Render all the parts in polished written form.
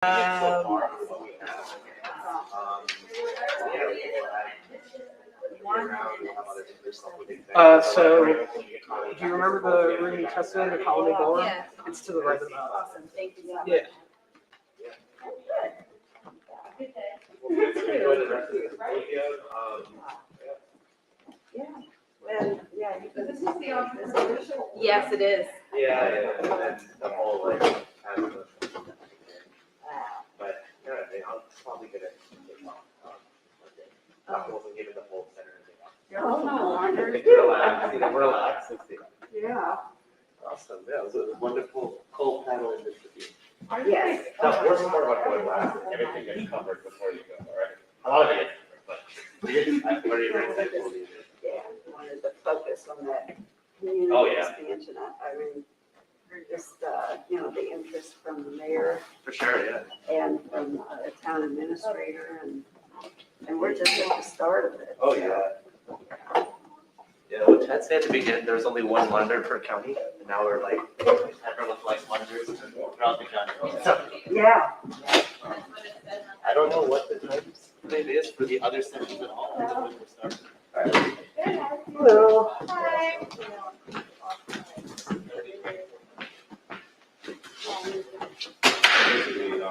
So, do you remember the room you tested in the colony ballroom? Yeah. It's to the right of that. Awesome, thank you. Yeah. This is the official. Yes, it is. Yeah, and the whole like, but I'll probably get it. I wasn't given the whole center. Oh, no wonder. Relax. Yeah. Awesome. Yeah, it was a wonderful cold panel in this review. Yes. The worst part about going last is everything gets covered before you go, right? A lot of it gets covered, but I'm very thankful. Yeah, wanted to focus on that community Oh, yeah. expansion. I mean, just, the interest from the mayor For sure, yeah. and from the town administrator and we're just at the start of it. Oh, yeah. Yeah, what Ted said at the beginning, there was only one lender per county, and now we're like, everyone likes lenders throughout the county. So, Yeah. I don't know what the time limit is for the other sections at all. Hello. Basically,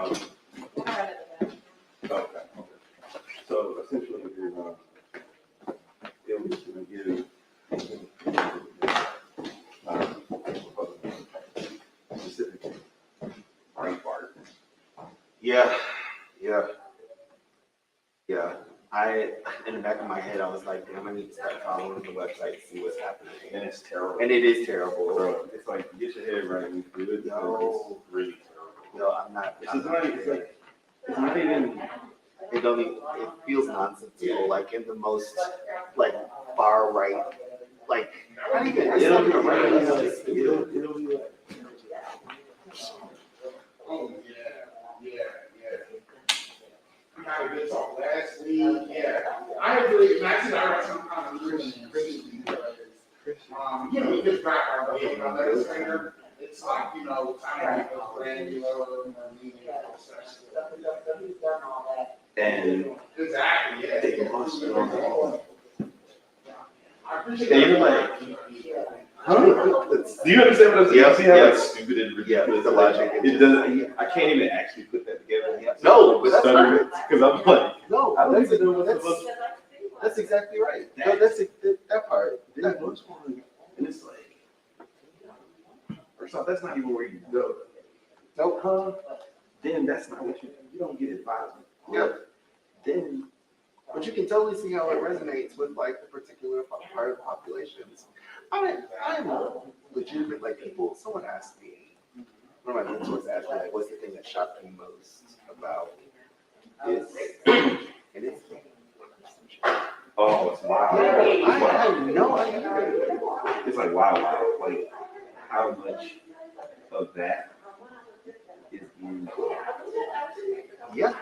okay. So essentially, it was going to give specific right part. Yeah. In the back of my head, I was like, damn, I need to start following the website to see what's happening. And it's terrible. And it is terrible. Bro, it's like, get your head right and do it. No. It's really terrible. No, I'm not. It's just not, it's not even, It don't even, it feels nonsensical, like in the most, like, far right, like, not even, it's not even right, it's just, it'll be like, Oh, yeah. We had a good talk last week, yeah. I agree, Max and I are some kind of Christian because, his background being an administrator, it's like, kind of granular, process. and Exactly, yeah. they can post it on the wall. I appreciate And you're that. like, huh? Do you understand what I'm saying? Yeah, See how yeah. like stupid and Yeah, ridiculous the logic. It doesn't, I can't even actually put that together. No, but that's not, Because I'm like, no, I don't that's, even know what's supposed to. that's exactly right. No, that's, that part. There's much one, and it's like, first off, that's not even where you go. Nope. Huh? Then that's not what you don't get advisement. Yeah. Then, But you can totally see how it resonates with like the particular part of the populations. I'm legitimate, like people, someone asked me, one of my mentors asked me, like, what's the thing that shocked you most about this? And it's, oh, it's wild. I have no idea. It's like wow, like how much of that is in. Yeah.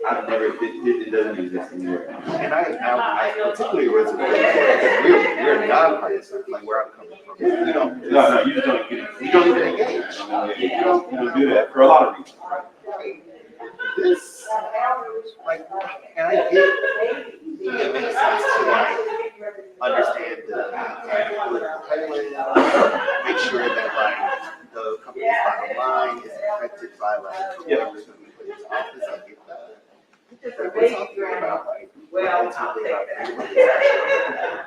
I've never, it doesn't exist anywhere. And I particularly resonate because we're non-partisan, like where I'm coming from. You don't, No, you just don't get it. you don't even engage. You don't do that for a lot of reasons, right? Right. This, like, and I get it makes sense to like understand the political headline, make sure that like the company's bottom line is affected by like whoever's going to be put into office. I get that. But we're talking about like ultimately about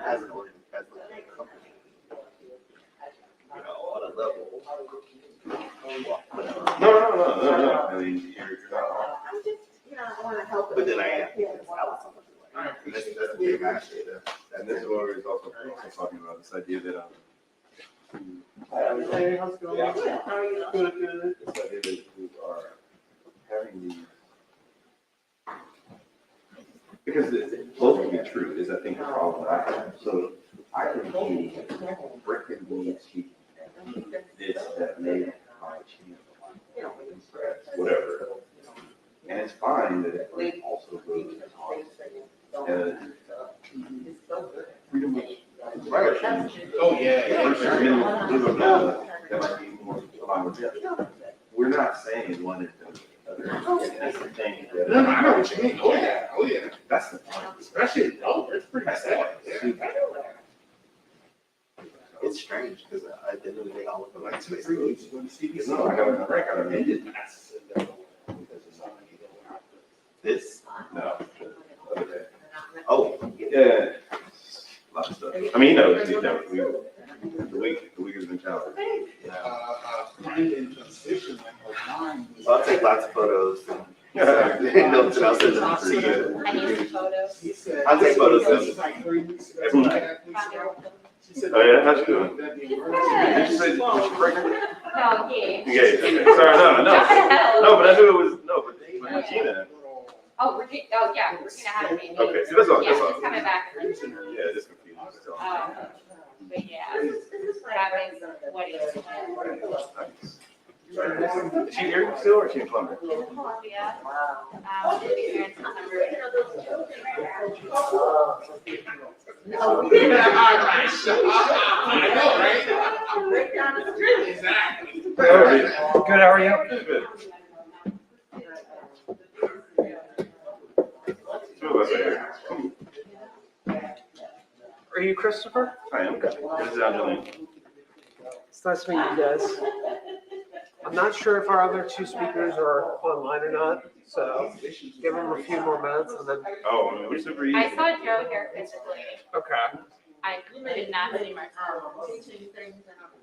as an organ, as a company, on a level. No. I mean, I want to help. But then I am. That's the big idea. and this is what we was also talking about, this idea that Hey, how's it going? Yeah. How are you? Good. This idea that we are having these, because both can be true, is I think the problem I have. So I can be brick and weed cheap, this, that, maybe, whatever. And it's fine that it also goes as freedom of expression. Oh, yeah. Versus minimum, that might be more aligned with that. We're not saying in one and the other. That's the thing. No, I know what you mean. Oh, yeah, oh, yeah. That's the point. Especially, it's pretty sad. It's strange, because at the end of the day, all of them Like like 2, space. 3 weeks when CBC. No, I got a record of it. This, No. the other day. oh, Yeah. Lots of stuff. I mean, you know, the week has been challenging. Finding transition like mine was. I'll take lots of photos and notes and I'll send them to you. I need some photos. He said- I'll take photos This of is like 3 weeks ago. Mhm. 2.5 weeks ago. She said- Oh, yeah? How's she doing? That the Did emergency- you say that you were pregnant? No, yeah. You gave. Okay. Sorry, no. No, but I knew it was, no, but Regina. Oh, Regina, oh, yeah, Regina had a baby. Okay, see, that's all, Yeah, that's all. she's coming back. Yeah, just confused. That's all. But yeah, that is what it is. Is she here still or is she in Columbia? She's in Columbia. She'll be here in September. I know, right? Exactly. Good, how are you? Good. Two of us are here. Are you Christopher? I am. This is Angeline. It's nice to meet you guys. I'm not sure if our other two speakers are online or not, so give them a few more minutes and then, Oh, I mean, we're super easy. I saw Joe here physically. okay. I did not see Marcel.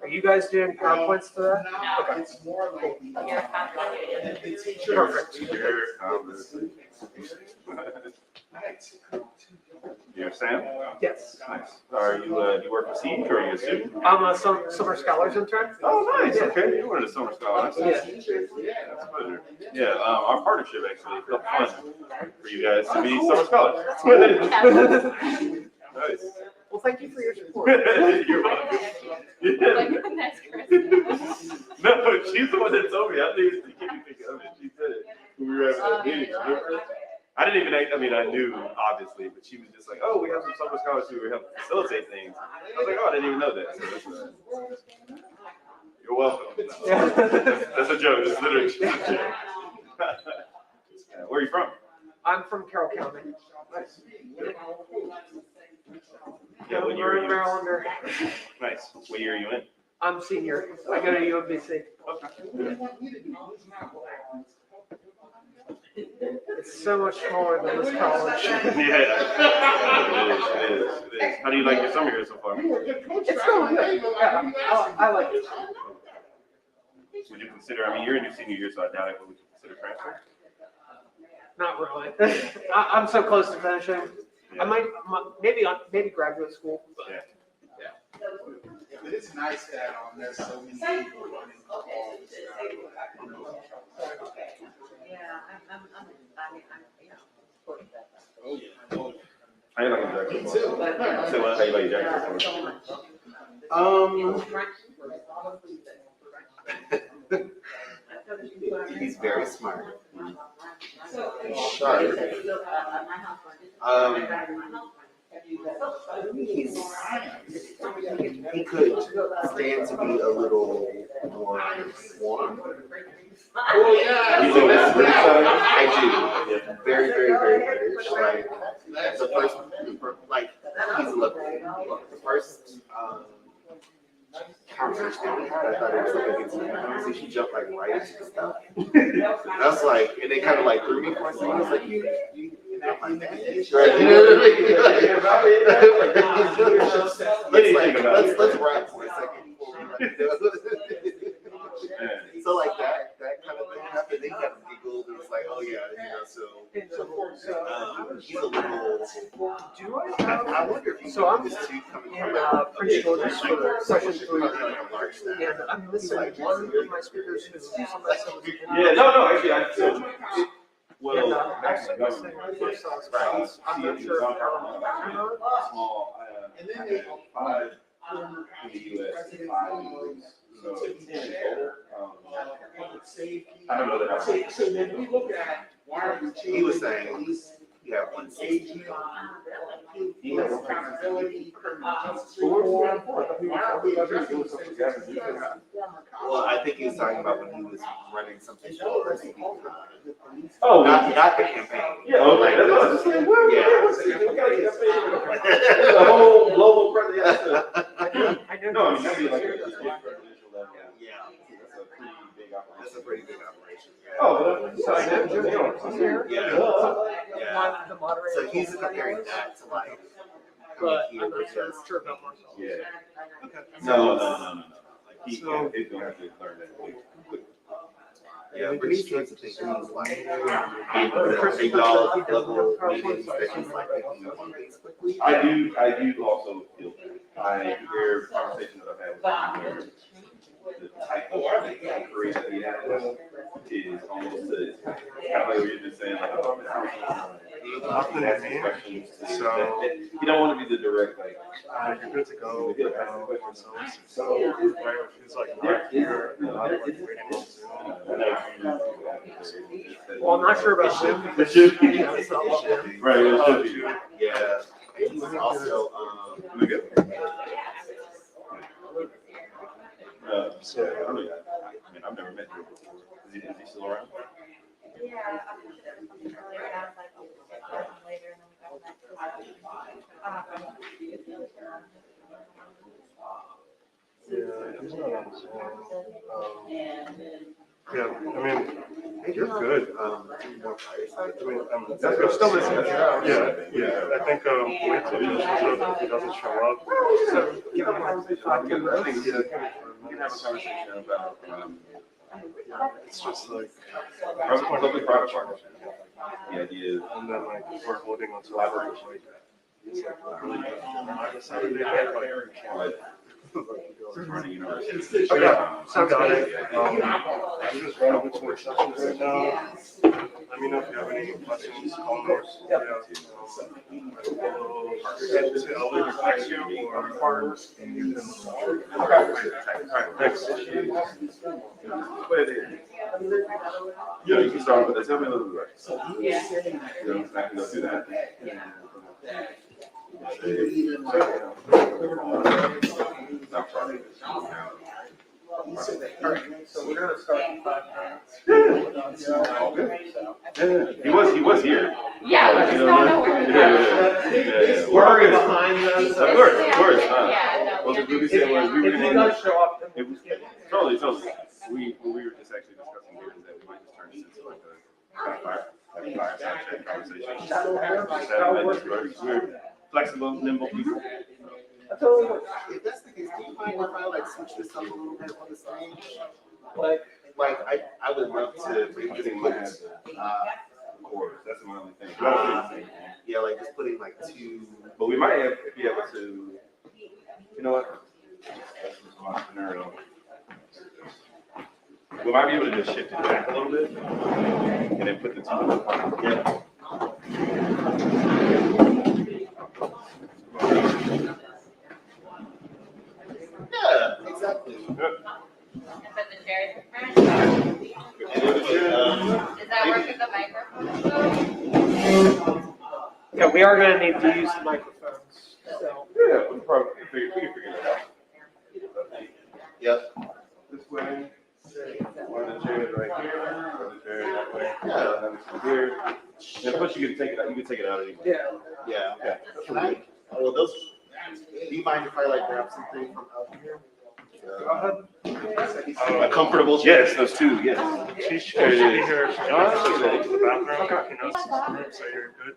Are you guys doing PowerPoints today? Now it's more like. You're confident. The teacher. Perfect. Here, You're Sam? Yes. Nice. Are you, do you work for Siege or are you a student? I'm a summer scholars intern. Oh, nice. Okay. You were a summer scholar. Yeah. That's a pleasure. Yeah, our partnership actually felt fun for you guys to be summer scholars. Nice. Well, thank you for your support. You're welcome. Like, Yeah. that's Christmas. No, she's the one that told me. I didn't even think of it. She said it when we were at that meeting. I didn't even, I knew, obviously, but she was just like, oh, we have some summer scholars who are helping facilitate things. I was like, oh, I didn't even know that. So you're welcome. That's a joke. That's literally just a joke. Where are you from? I'm from Carroll County. Nice. Yeah, what year are We're in you? Marylander. Nice. What year are you in? I'm senior. I go to UMBC. It's so much smaller than this college. Yeah. It is. How do you like your summer here so far? It's going good. Yeah, I like it. Would you consider, I mean, you're in your senior year, so I doubt it, but would you consider transfer? Not really. I'm so close to finishing. I might, maybe graduate school. But Yeah. But it's nice that there's so many people running all this stuff. Oh, yeah. How you like your jacket? Me too. So how you like your jacket He's very smart. Sharp. He could stand to be a little more warm. Oh, yeah. You think that's British side? I do. Very, very, very British. Like the first, like he's lovely. The first conversation we had, I thought it was like a good conversation. She jumped like right into stuff. That's like, and it kind of like threw me for a second. I was like, you not my dad. Right? You know what I mean? Let's rap for a second. So like that kind of thing happened. They kind of giggled. It was like, oh yeah, so he's a little. do I have? I wonder if So I'm this too coming in from Prince George's for session 3. large And I'm missing one of my speakers who's some of that stuff. Yeah, no, actually, so, And well, actually, missing Marcellis Counts. I'm not sure if they're on the back or not. small, I have 5 in the US, 5 in the so, I don't know that I. So when we look at why are we He was saying, he you have 160. Accountability, criminal justice Well, reform. Well, I think he was talking about when he was running something for Oh, not the campaign. yeah, okay, that's what I was saying. Well, Yeah. the whole global president. I know. No, I mean, that'd be like a presidential level. Yeah, That's a pretty big operation. that's a pretty big operation. Oh, so I know. Yeah. The moderator. So he's comparing that to like. But coming I'm here not versus- sure about Marcellis. Yeah. No. Like he's gonna have to learn that quick. Yeah, but he's doing some things like big dog level meetings that he's like picking up on things quickly. I do also feel that. I hear conversations that I've had with the type of inquiry that he has is almost kind of like what you're just saying, like, Often at me, so you don't want to be the direct, like, you're good to go. So he's like not here, not like waiting on Zoom. Well, I'm not sure about Zoom. It should be. Yeah, it's not logged in. Right, it should be. Yeah, and he's also Look at So I mean, I've never met him before. Is he still around? Yeah, earlier, and I was like, oh, we'll get that one later, and then we'll yeah, he's not on Zoom. Yeah, I mean, you're good. I mean, We're still missing a show. yeah. I think wait till he shows up. If he doesn't show up, So give him like 5 10 minutes. We can have a conversation about, it's just like, public-private partnership. The idea is, and then like we're holding on to collaboration. Like, it's like not really. I decided to like, running university. Okay, sounds got good. it. I'm just running between work sessions right now. Let me know if you have any questions, comments. Yeah. I'll leave it back to you or partners and you can. Alright, thanks. Yeah, you can start with that. Tell me a little bit. Yeah. You know, I can go through that. I'm sorry. So we're gonna start in 5 minutes. All good. Yeah, he was here. Yeah, we just don't know where to go. We're already behind them. Of course. Yeah, no, Well, we the movie said was we were If he does show up, then It was totally. We were just actually discussing here is that we might just turn this into like a fireside chat conversation. Just having that we're flexible, nimble people. If that's the case, do you mind if I like switch this up a little bit on the stage? like, I would love to bring this in. Of course, that's my only thing. Yeah, like just putting like two. But we might have, be able to, you know what? That's entrepreneurial. We might be able to just shift it back a little bit and then put the two. Yeah. Yeah, exactly. And put the chairs in front. Does that work with the microphone? yeah, we are gonna need to use the microphones, so. Yeah, we can probably we can figure that out. Yep. This way. One of the chairs right here, one of the chairs that way. Yeah. Another one here. And plus you can take it out, anyway. Yeah. Yeah. Okay. Can I? Well, those. Do you mind if I like grab something from out here? Go ahead. A comfortable chair. Yes, those two, yes. She should be here. She's going to the bathroom. You know, so you're good.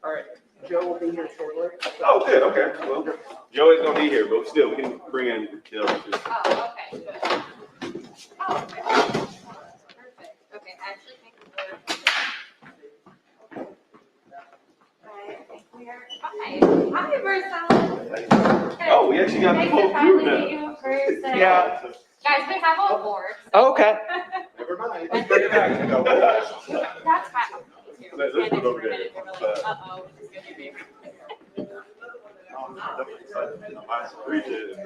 All right, Joe will be here shortly. Oh, good, okay. Well, Joey's gonna be here, but still, we can bring in, Oh, okay, good. Oh, perfect. Okay, actually, thank you. I think we are, hi, Marcel. Oh, we actually got the Nice whole to finally group meet now. you in person. Yeah. Guys, we have a board. Oh, okay. Never mind. That's fine. Let's put it over there. Uh-oh, this is gonna be big. Appreciate it.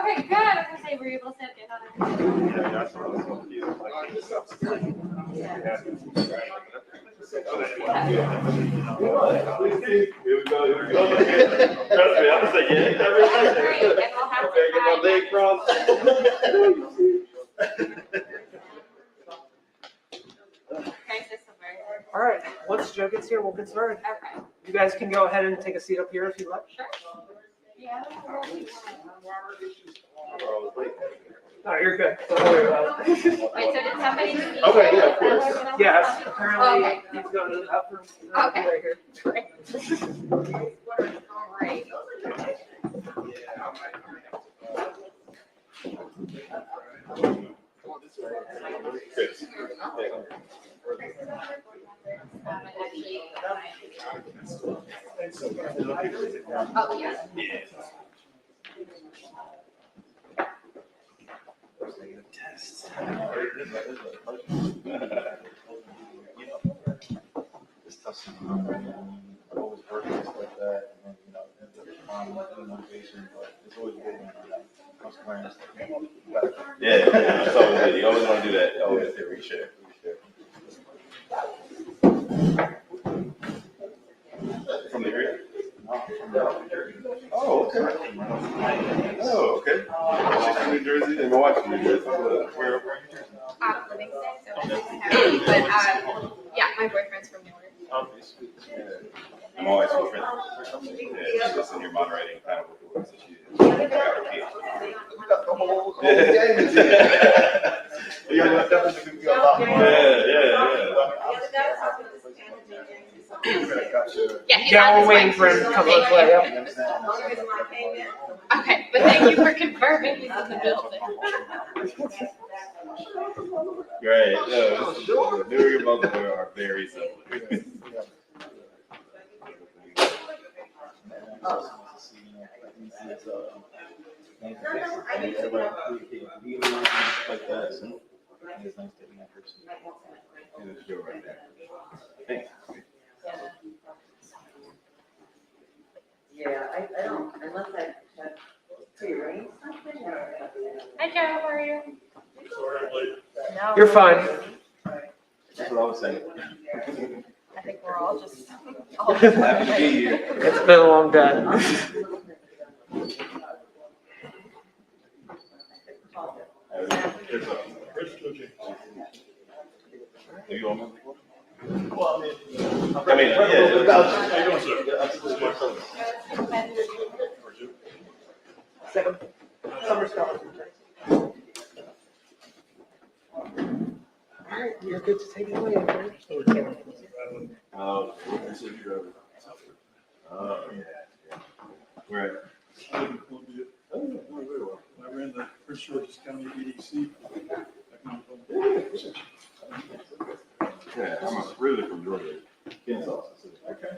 Okay, good. I was gonna say, were you able to get on it? Yeah, that's what I was going to do. Here we go, here we go. Trust me, I'm gonna say, yeah, Great, and we'll have okay, get my leg crossed. crisis averted. All right, once Joe gets here, we'll get started. Okay, You guys can go ahead and take a seat up here if you'd like. sure. Yeah. No, you're good. Don't worry about it. Wait, so did somebody speak? Okay, yeah, of course. Yes, apparently Okay. he's going to the bathroom. Okay. Right here. Great. Oh, yeah. It's tough. I always work and stuff like that, and then, motivation, but it's always good when I'm playing stuff. Yeah, it's always good. You always want to do that. Always say reshare. From the area? Oh, okay. Oh, okay. She's from New Jersey, and my wife's from New Jersey. Where? Livingston, so but yeah, my boyfriend's from Newark. I'm always so friendly. Yeah, she's just in here moderating kind of with the work that she got her PhD. You got the whole game in here. Yeah, that's definitely gonna be a lot more. Yeah, he's Yeah, on we're his waiting way. for him to come Thank on play. you. Yep. Okay, but thank you for confirming he's in the building. Great. No, New York mother are very similar. Right there. Thanks. Yeah, I don't, unless I have prearranged something or. Hi Joe, how are you? No. You're fine. That's what I was saying. I think we're all just. Happy to be here. It's been a long day. Do you want me? Well, I mean, I mean, yeah. how you doing, sir? Second. Summer scholarship. All right, you're good to take it away. Andrew. Where? I live in Columbia. I ran the Prince George's County EDC. Yeah, I'm really from Georgia. Kansas. Okay.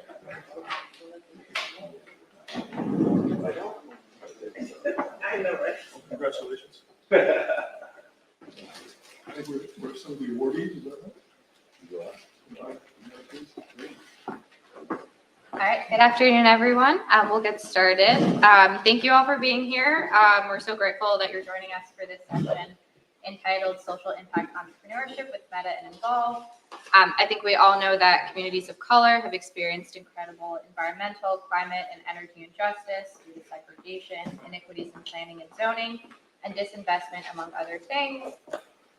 I know, right? Congratulations. I think we're some of the awardees, is that right? All right, good afternoon, everyone. We'll get started. Thank you all for being here. We're so grateful that you're joining us for this session entitled Social Impact Entrepreneurship with Meta and Envolve. I think we all know that communities of color have experienced incredible environmental, climate, and energy injustice due to segregation, inequities in planning and zoning, and disinvestment, among other things.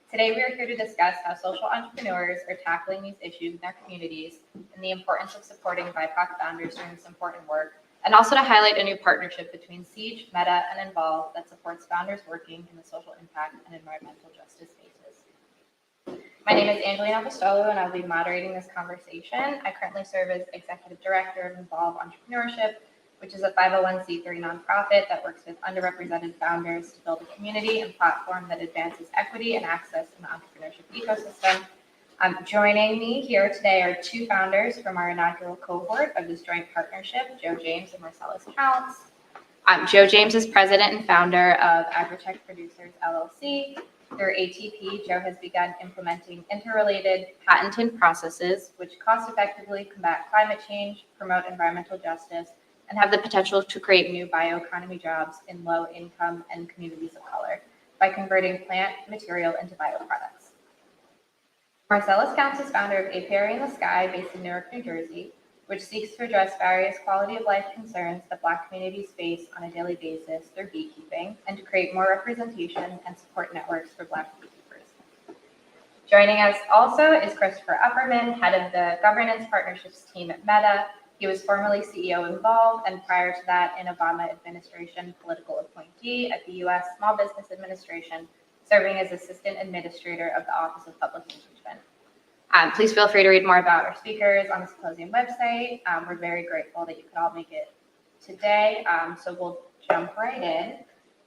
Today, we are here to discuss how social entrepreneurs are tackling these issues in their communities and the importance of supporting BIPOC founders doing this important work, and also to highlight a new partnership between Siege, Meta, and Envolve that supports founders working in the social impact and environmental justice spaces. My name is Angeline Apostolou, and I'll be moderating this conversation. I currently serve as Executive Director of Envolve Entrepreneurship, which is a 501c3 nonprofit that works with underrepresented founders to build a community and platform that advances equity and access in the entrepreneurship ecosystem. Joining me here today are two founders from our inaugural cohort of this joint partnership, Joe James and Marcellis Counts. Joe James is president and founder of Agritech Producers LLC. Through ATP, Joe has begun implementing interrelated patented processes which cost-effectively combat climate change, promote environmental justice, and have the potential to create new bioeconomy jobs in low income and communities of color by converting plant material into bioproducts. Marcellis Counts is founder of Apiary in the Sky, based in Newark, New Jersey, which seeks to address various quality of life concerns that Black communities face on a daily basis through beekeeping, and to create more representation and support networks for Black beekeepers. Joining us also is Christopher Upperman, head of the governance partnerships team at Meta. He was formerly CEO of Envolve, and prior to that, an Obama administration political appointee at the U.S. Small Business Administration, serving as assistant administrator of the Office of Public Engagement. Please feel free to read more about our speakers on the Symposium website. We're very grateful that you could all make it today. So we'll jump right in.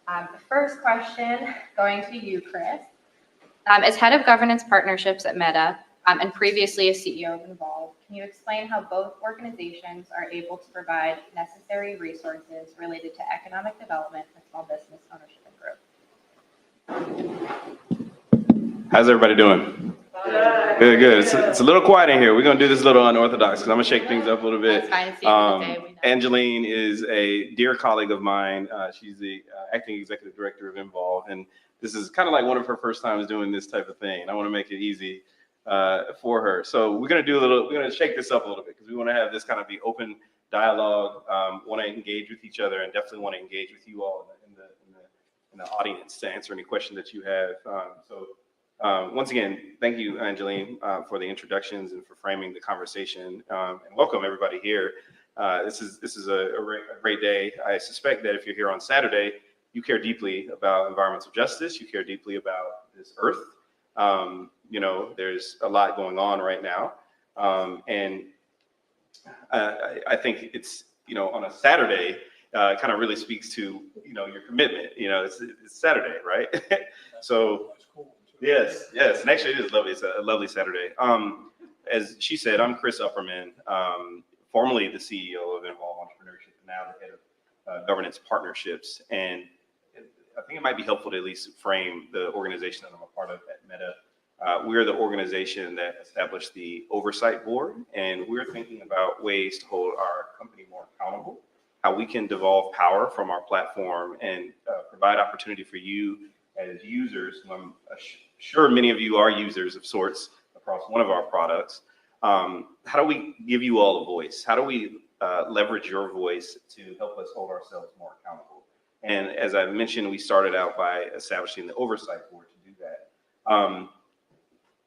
The first question going to you, Chris. As head of governance partnerships at Meta, and previously as CEO of Envolve, can you explain how both organizations are able to provide necessary resources related to economic development and small business ownership and growth? How's everybody doing? Good, good. It's a little quiet in here. We're gonna do this a little unorthodox because I'm gonna shake things up a little bit. That's fine. It's the end of the day, we know. Angeline is a dear colleague of mine. She's the acting executive director of Envolve, and this is kind of like one of her first times doing this type of thing. I want to make it easy for her. So we're gonna shake this up a little bit because we want to have this kind of be open dialogue. Want to engage with each other, and definitely want to engage with you all in the audience to answer any question that you have. Once again, thank you, Angeline, for the introductions and for framing the conversation, and welcome everybody here. This is a great day. I suspect that if you're here on Saturday, you care deeply about environmental justice. You care deeply about this earth. There's a lot going on right now, and I think it's on a Saturday, kind of really speaks to your commitment. It's Saturday, right? So. Yes, and actually it is lovely. It's a lovely Saturday. As she said, I'm Chris Upperman, formerly the CEO of Envolve Entrepreneurship, and now the head of governance partnerships. And I think it might be helpful to at least frame the organization that I'm a part of at Meta. We're the organization that established the oversight board, and we're thinking about ways to hold our company more accountable, how we can devolve power from our platform and provide opportunity for you as users, who I'm sure many of you are users of sorts across one of our products. How do we give you all a voice? How do we leverage your voice to help us hold ourselves more accountable? And as I mentioned, we started out by establishing the oversight board to do that.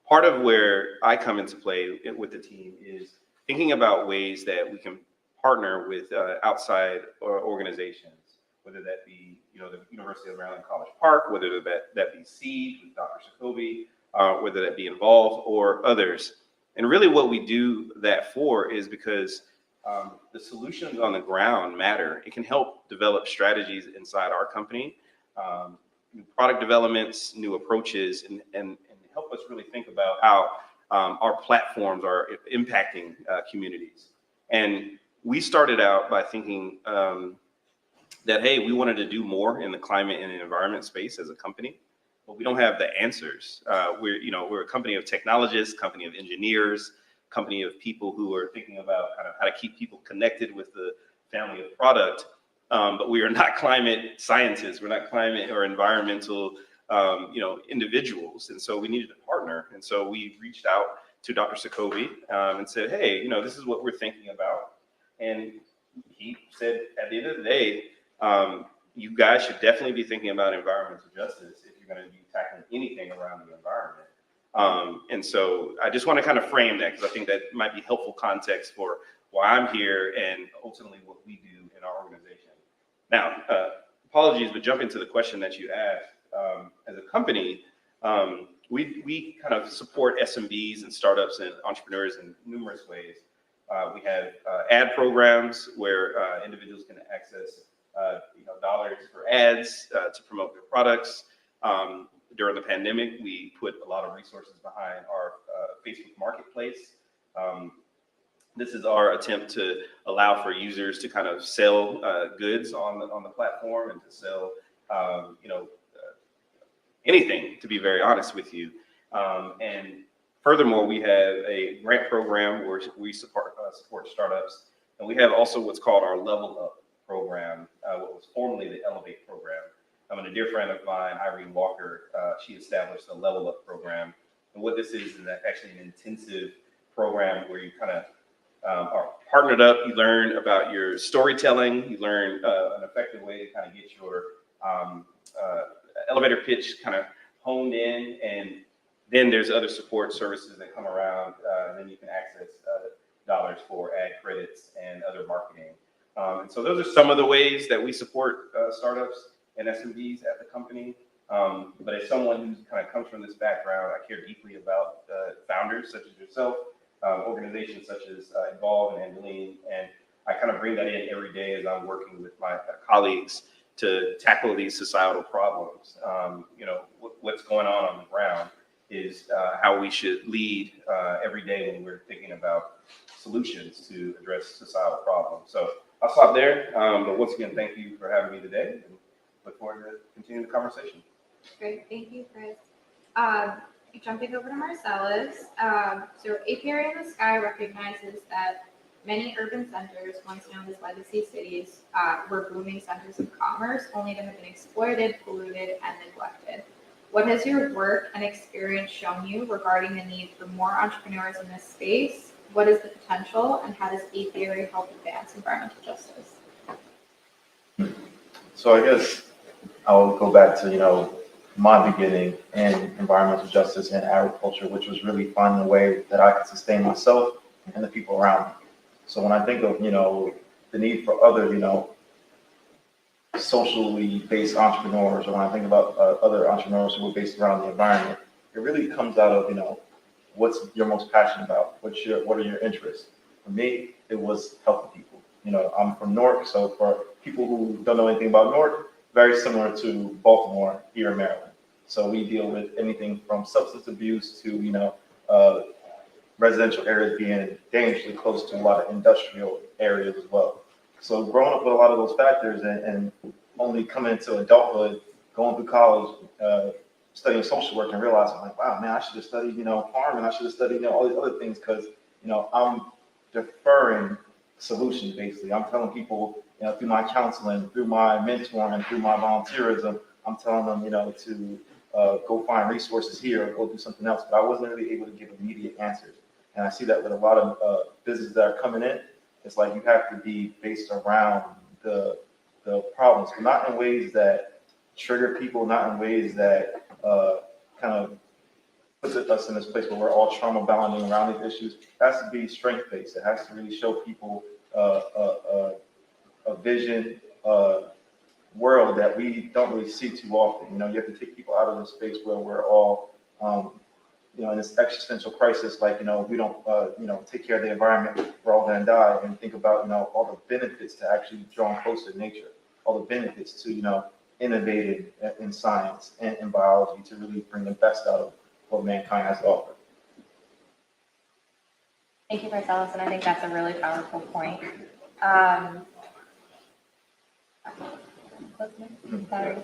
Part of where I come into play with the team is thinking about ways that we can partner with outside organizations, whether that be the University of Maryland College Park, whether that be SEED with Dr. Jacoby, whether that be Envolve or others. And really what we do that for is because the solutions on the ground matter. It can help develop strategies inside our company, new product developments, new approaches, and help us really think about how our platforms are impacting communities. And we started out by thinking that, hey, we wanted to do more in the climate and environment space as a company, but we don't have the answers. We're a company of technologists, company of engineers, company of people who are thinking about kind of how to keep people connected with the family of product. But we are not climate scientists. We're not climate or environmental, individuals. And so we needed to partner. And so we reached out to Dr. Jacoby and said, hey, this is what we're thinking about. And he said, at the end of the day, you guys should definitely be thinking about environmental justice if you're going to be tackling anything around the environment. And so I just want to kind of frame that because I think that might be helpful context for why I'm here and ultimately what we do in our organization. Now, apologies, but jumping to the question that you asked, as a company, we kind of support SMBs and startups and entrepreneurs in numerous ways. We have ad programs where individuals can access dollars for ads to promote their products. During the pandemic, we put a lot of resources behind our Facebook Marketplace. This is our attempt to allow for users to kind of sell goods on the platform and to sell, anything, to be very honest with you. And furthermore, we have a grant program where we support startups And we have also what's called our Level Up program, what was formerly the Elevate program. And a dear friend of mine, Irene Walker, she established the Level Up program. And what this is actually an intensive program where you kind of are partnered up. You learn about your storytelling. You learn an effective way to kind of get your elevator pitch kind of honed in. And then there's other support services that come around. And then you can access dollars for ad credits and other marketing. And so those are some of the ways that we support startups and SMBs at the company. But as someone who kind of comes from this background, I care deeply about founders such as yourself, organizations such as Envolve and Angeline, and I kind of bring that in every day as I'm working with my colleagues to tackle these societal problems. What's going on the ground is how we should lead every day when we're thinking about solutions to address societal problems. So I'll stop there. But once again, thank you for having me today, and look forward to continuing the conversation. Great, thank you, Chris. Jumping over to Marcellis. So Apiary in the Sky recognizes that many urban centers, once known as legacy cities, were booming centers of commerce, only to have been exploited, polluted, and neglected. What has your work and experience shown you regarding the need for more entrepreneurs in this space? What is the potential, and how does Apiary help advance environmental justice? So I guess I'll go back to, my beginning in environmental justice and agriculture, which was really finding a way that I could sustain myself and the people around me. So when I think of, the need for other, socially based entrepreneurs, or when I think about other entrepreneurs who are based around the environment, it really comes out of, what's you're most passionate about? What are your interests? For me, it was helping people. I'm from Newark, so for people who don't know anything about Newark, very similar to Baltimore here in Maryland. So we deal with anything from substance abuse to, residential areas being dangerously close to a lot of industrial areas as well. So growing up with a lot of those factors and only coming into adulthood, going through college, studying social work, and realizing like, wow, man, I should have studied, farming. I should have studied, all these other things, because, I'm deferring solutions basically. I'm telling people, through my counseling, through my mentoring, through my volunteerism, I'm telling them, to go find resources here or go do something else. But I wasn't really able to give immediate answers. And I see that with a lot of businesses that are coming in. It's like you have to be based around the problems, not in ways that trigger people, not in ways that kind of puts us in this place where we're all trauma bonding around these issues. It has to be strength-based. It has to really show people a vision, world that we don't really see too often. You have to take people out of the space where we're all, in this existential crisis, like, we don't, take care of the environment, we're all gonna die, and think about, all the benefits to actually drawing closer to nature, all the benefits to, innovating in science and in biology to really bring the best out of what mankind has to offer. Thank you, Marcellis, and I think that's a really powerful point. Sorry.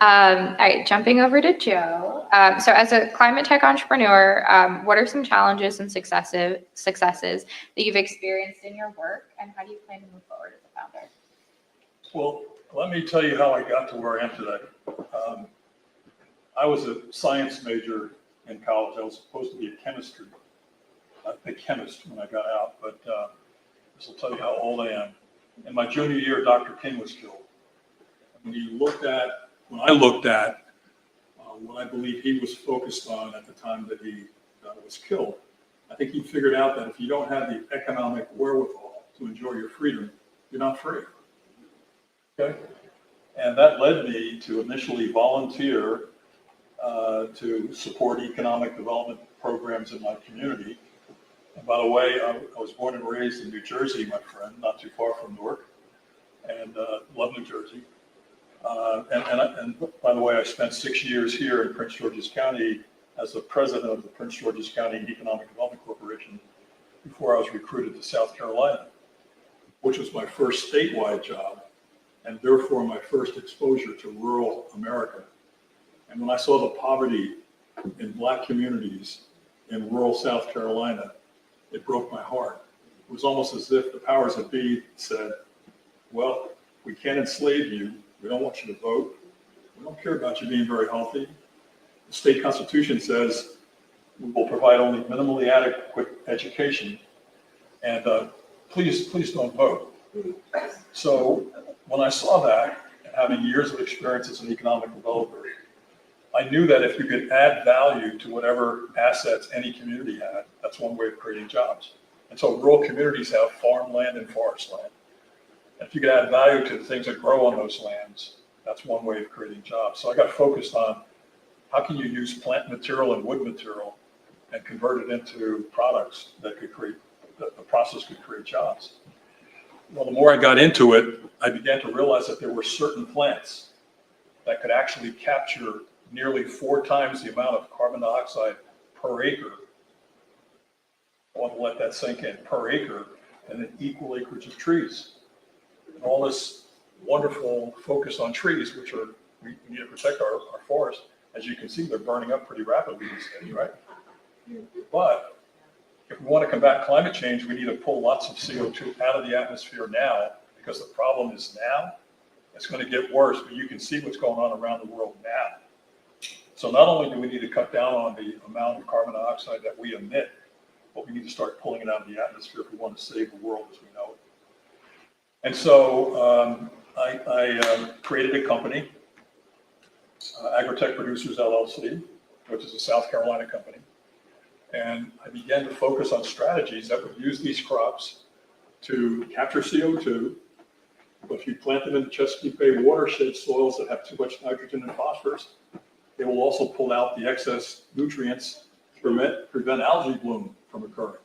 All right, jumping over to Joe. So as a climate tech entrepreneur, what are some challenges and successes that you've experienced in your work, and how do you plan to move forward as a founder? Well, let me tell you how I got to where I am today. I was a science major in college. I was supposed to be a chemist when I got out, but this will tell you how old I am. In my junior year, Dr. King was killed. When I looked at what I believe he was focused on at the time that he was killed, I think he figured out that if you don't have the economic wherewithal to enjoy your freedom, you're not free. Okay? And that led me to initially volunteer to support economic development programs in my community. And by the way, I was born and raised in New Jersey, my friend, not too far from Newark, and love New Jersey. And by the way, I spent 6 years here in Prince George's County as the president of the Prince George's County Economic Development Corporation before I was recruited to South Carolina, which was my first statewide job, and therefore my first exposure to rural America. And when I saw the poverty in Black communities in rural South Carolina, it broke my heart. it was almost as if the powers that be said, well, we can't enslave you. We don't want you to vote. We don't care about you being very healthy. The state constitution says we will provide only minimally adequate education, and please don't vote. So when I saw that, and having years of experience as an economic developer, I knew that if you could add value to whatever assets any community had, that's one way of creating jobs. And so rural communities have farmland and forest land. And if you could add value to the things that grow on those lands, that's one way of creating jobs. So I got focused on how can you use plant material and wood material and convert it into products that could create, that the process could create jobs. Well, the more I got into it, I began to realize that there were certain plants that could actually capture nearly 4 times the amount of carbon dioxide per acre. I want to let that sink in, per acre, and an equal acreage of trees. And all this wonderful focus on trees, which are, we need to protect our forests. As you can see, they're burning up pretty rapidly these days, right? But if we want to combat climate change, we need to pull lots of CO2 out of the atmosphere now, because the problem is now. It's going to get worse, but you can see what's going on around the world now. So not only do we need to cut down on the amount of carbon dioxide that we emit, but we need to start pulling it out of the atmosphere if we want to save the world as we know it. And so I created a company, Agritech Producers LLC, which is a South Carolina company. And I began to focus on strategies that would use these crops to capture CO2. But if you plant them in the Chesapeake Bay watershed soils that have too much nitrogen and phosphorus, they will also pull out the excess nutrients to prevent algae bloom from occurring.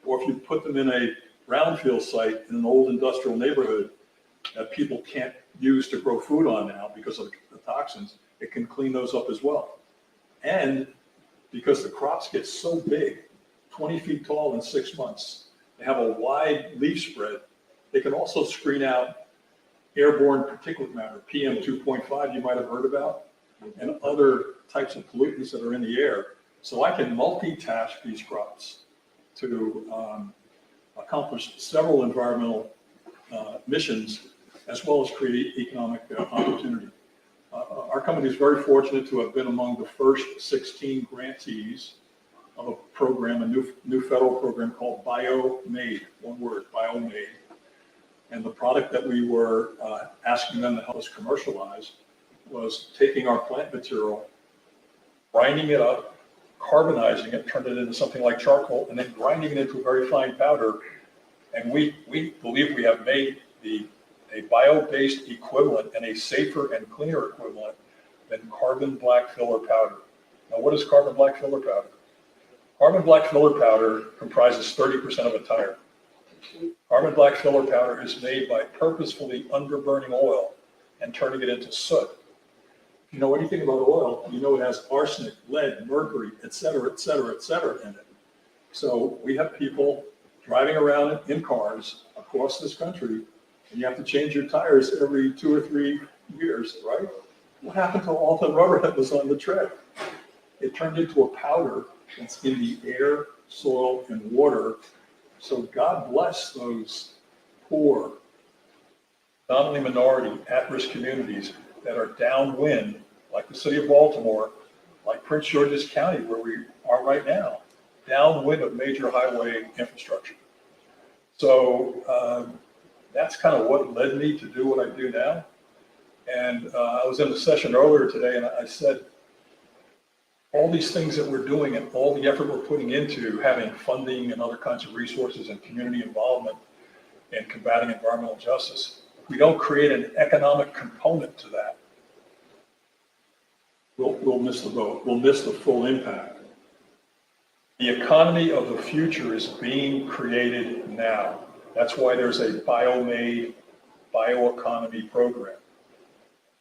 Or if you put them in a brownfield site in an old industrial neighborhood that people can't use to grow food on now because of the toxins, it can clean those up as well. And because the crops get so big, 20 feet tall in 6 months, they have a wide leaf spread, they can also screen out airborne particulate matter, PM 2.5 you might have heard about, and other types of pollutants that are in the air. So I can multitask these crops to accomplish several environmental missions, as well as create economic opportunity. Our company is very fortunate to have been among the first 16 grantees of a program, a new federal program called BioMade, one word, BioMade. And the product that we were asking them to help us commercialize was taking our plant material, grinding it up, carbonizing it, turn it into something like charcoal, and then grinding it into a very fine powder. And we believe we have made a bio-based equivalent and a safer and cleaner equivalent than carbon black filler powder. Now, what is carbon black filler powder? Carbon black filler powder comprises 30% of a tire. Carbon black filler powder is made by purposefully underburning oil and turning it into soot. If you know anything about oil, you know it has arsenic, lead, mercury, et cetera, in it. So we have people driving around in cars across this country, and you have to change your tires every 2 or 3 years, right? What happened to all the rubber that was on the tread? It turned into a powder that's in the air, soil, and water. So God bless those poor, dominantly minority, at-risk communities that are downwind, like the city of Baltimore, like Prince George's County, where we are right now, downwind of major highway infrastructure. So that's kind of what led me to do what I do now. And I was in a session earlier today, and I said, all these things that we're doing and all the effort we're putting into having funding and other kinds of resources and community involvement in combating environmental justice, if we don't create an economic component to that, we'll miss the boat. We'll miss the full impact. The economy of the future is being created now. That's why there's a BioMade bioeconomy program.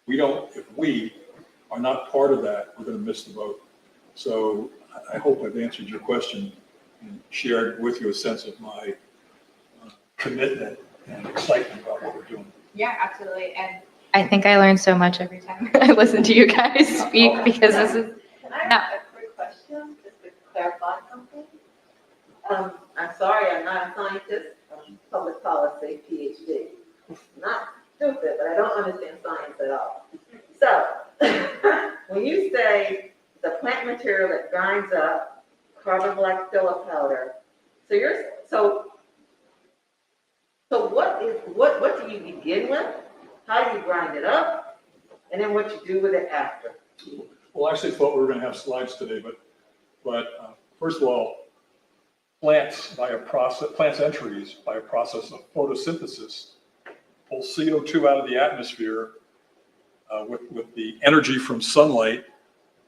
If we are not part of that, we're going to miss the boat. So I hope I've answered your question and shared with you a sense of my commitment and excitement about what we're doing. Yeah, absolutely. And I think I learn so much every time I listen to you guys speak, because this is. Can I ask a quick question, just to clarify something? I'm sorry, I'm not a scientist, public policy PhD. Not stupid, but I don't understand science at all. So, when you say the plant material that grinds up carbon black filler powder, so what do you begin with? How do you grind it up? And then what you do with it after? Well, I actually thought we were going to have slides today, but first of all, plants entries by a process of photosynthesis pull CO2 out of the atmosphere with the energy from sunlight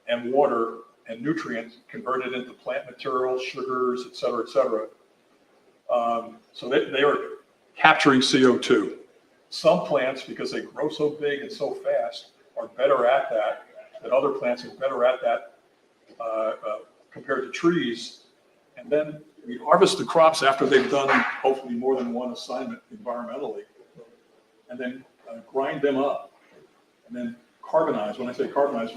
and water and nutrients converted into plant material, sugars, et cetera, et cetera. So they are capturing CO2. Some plants, because they grow so big and so fast, are better at that than other plants are better at that compared to trees. And then we harvest the crops after they've done hopefully more than one assignment environmentally, and then grind them up, and then carbonize. When I say carbonize,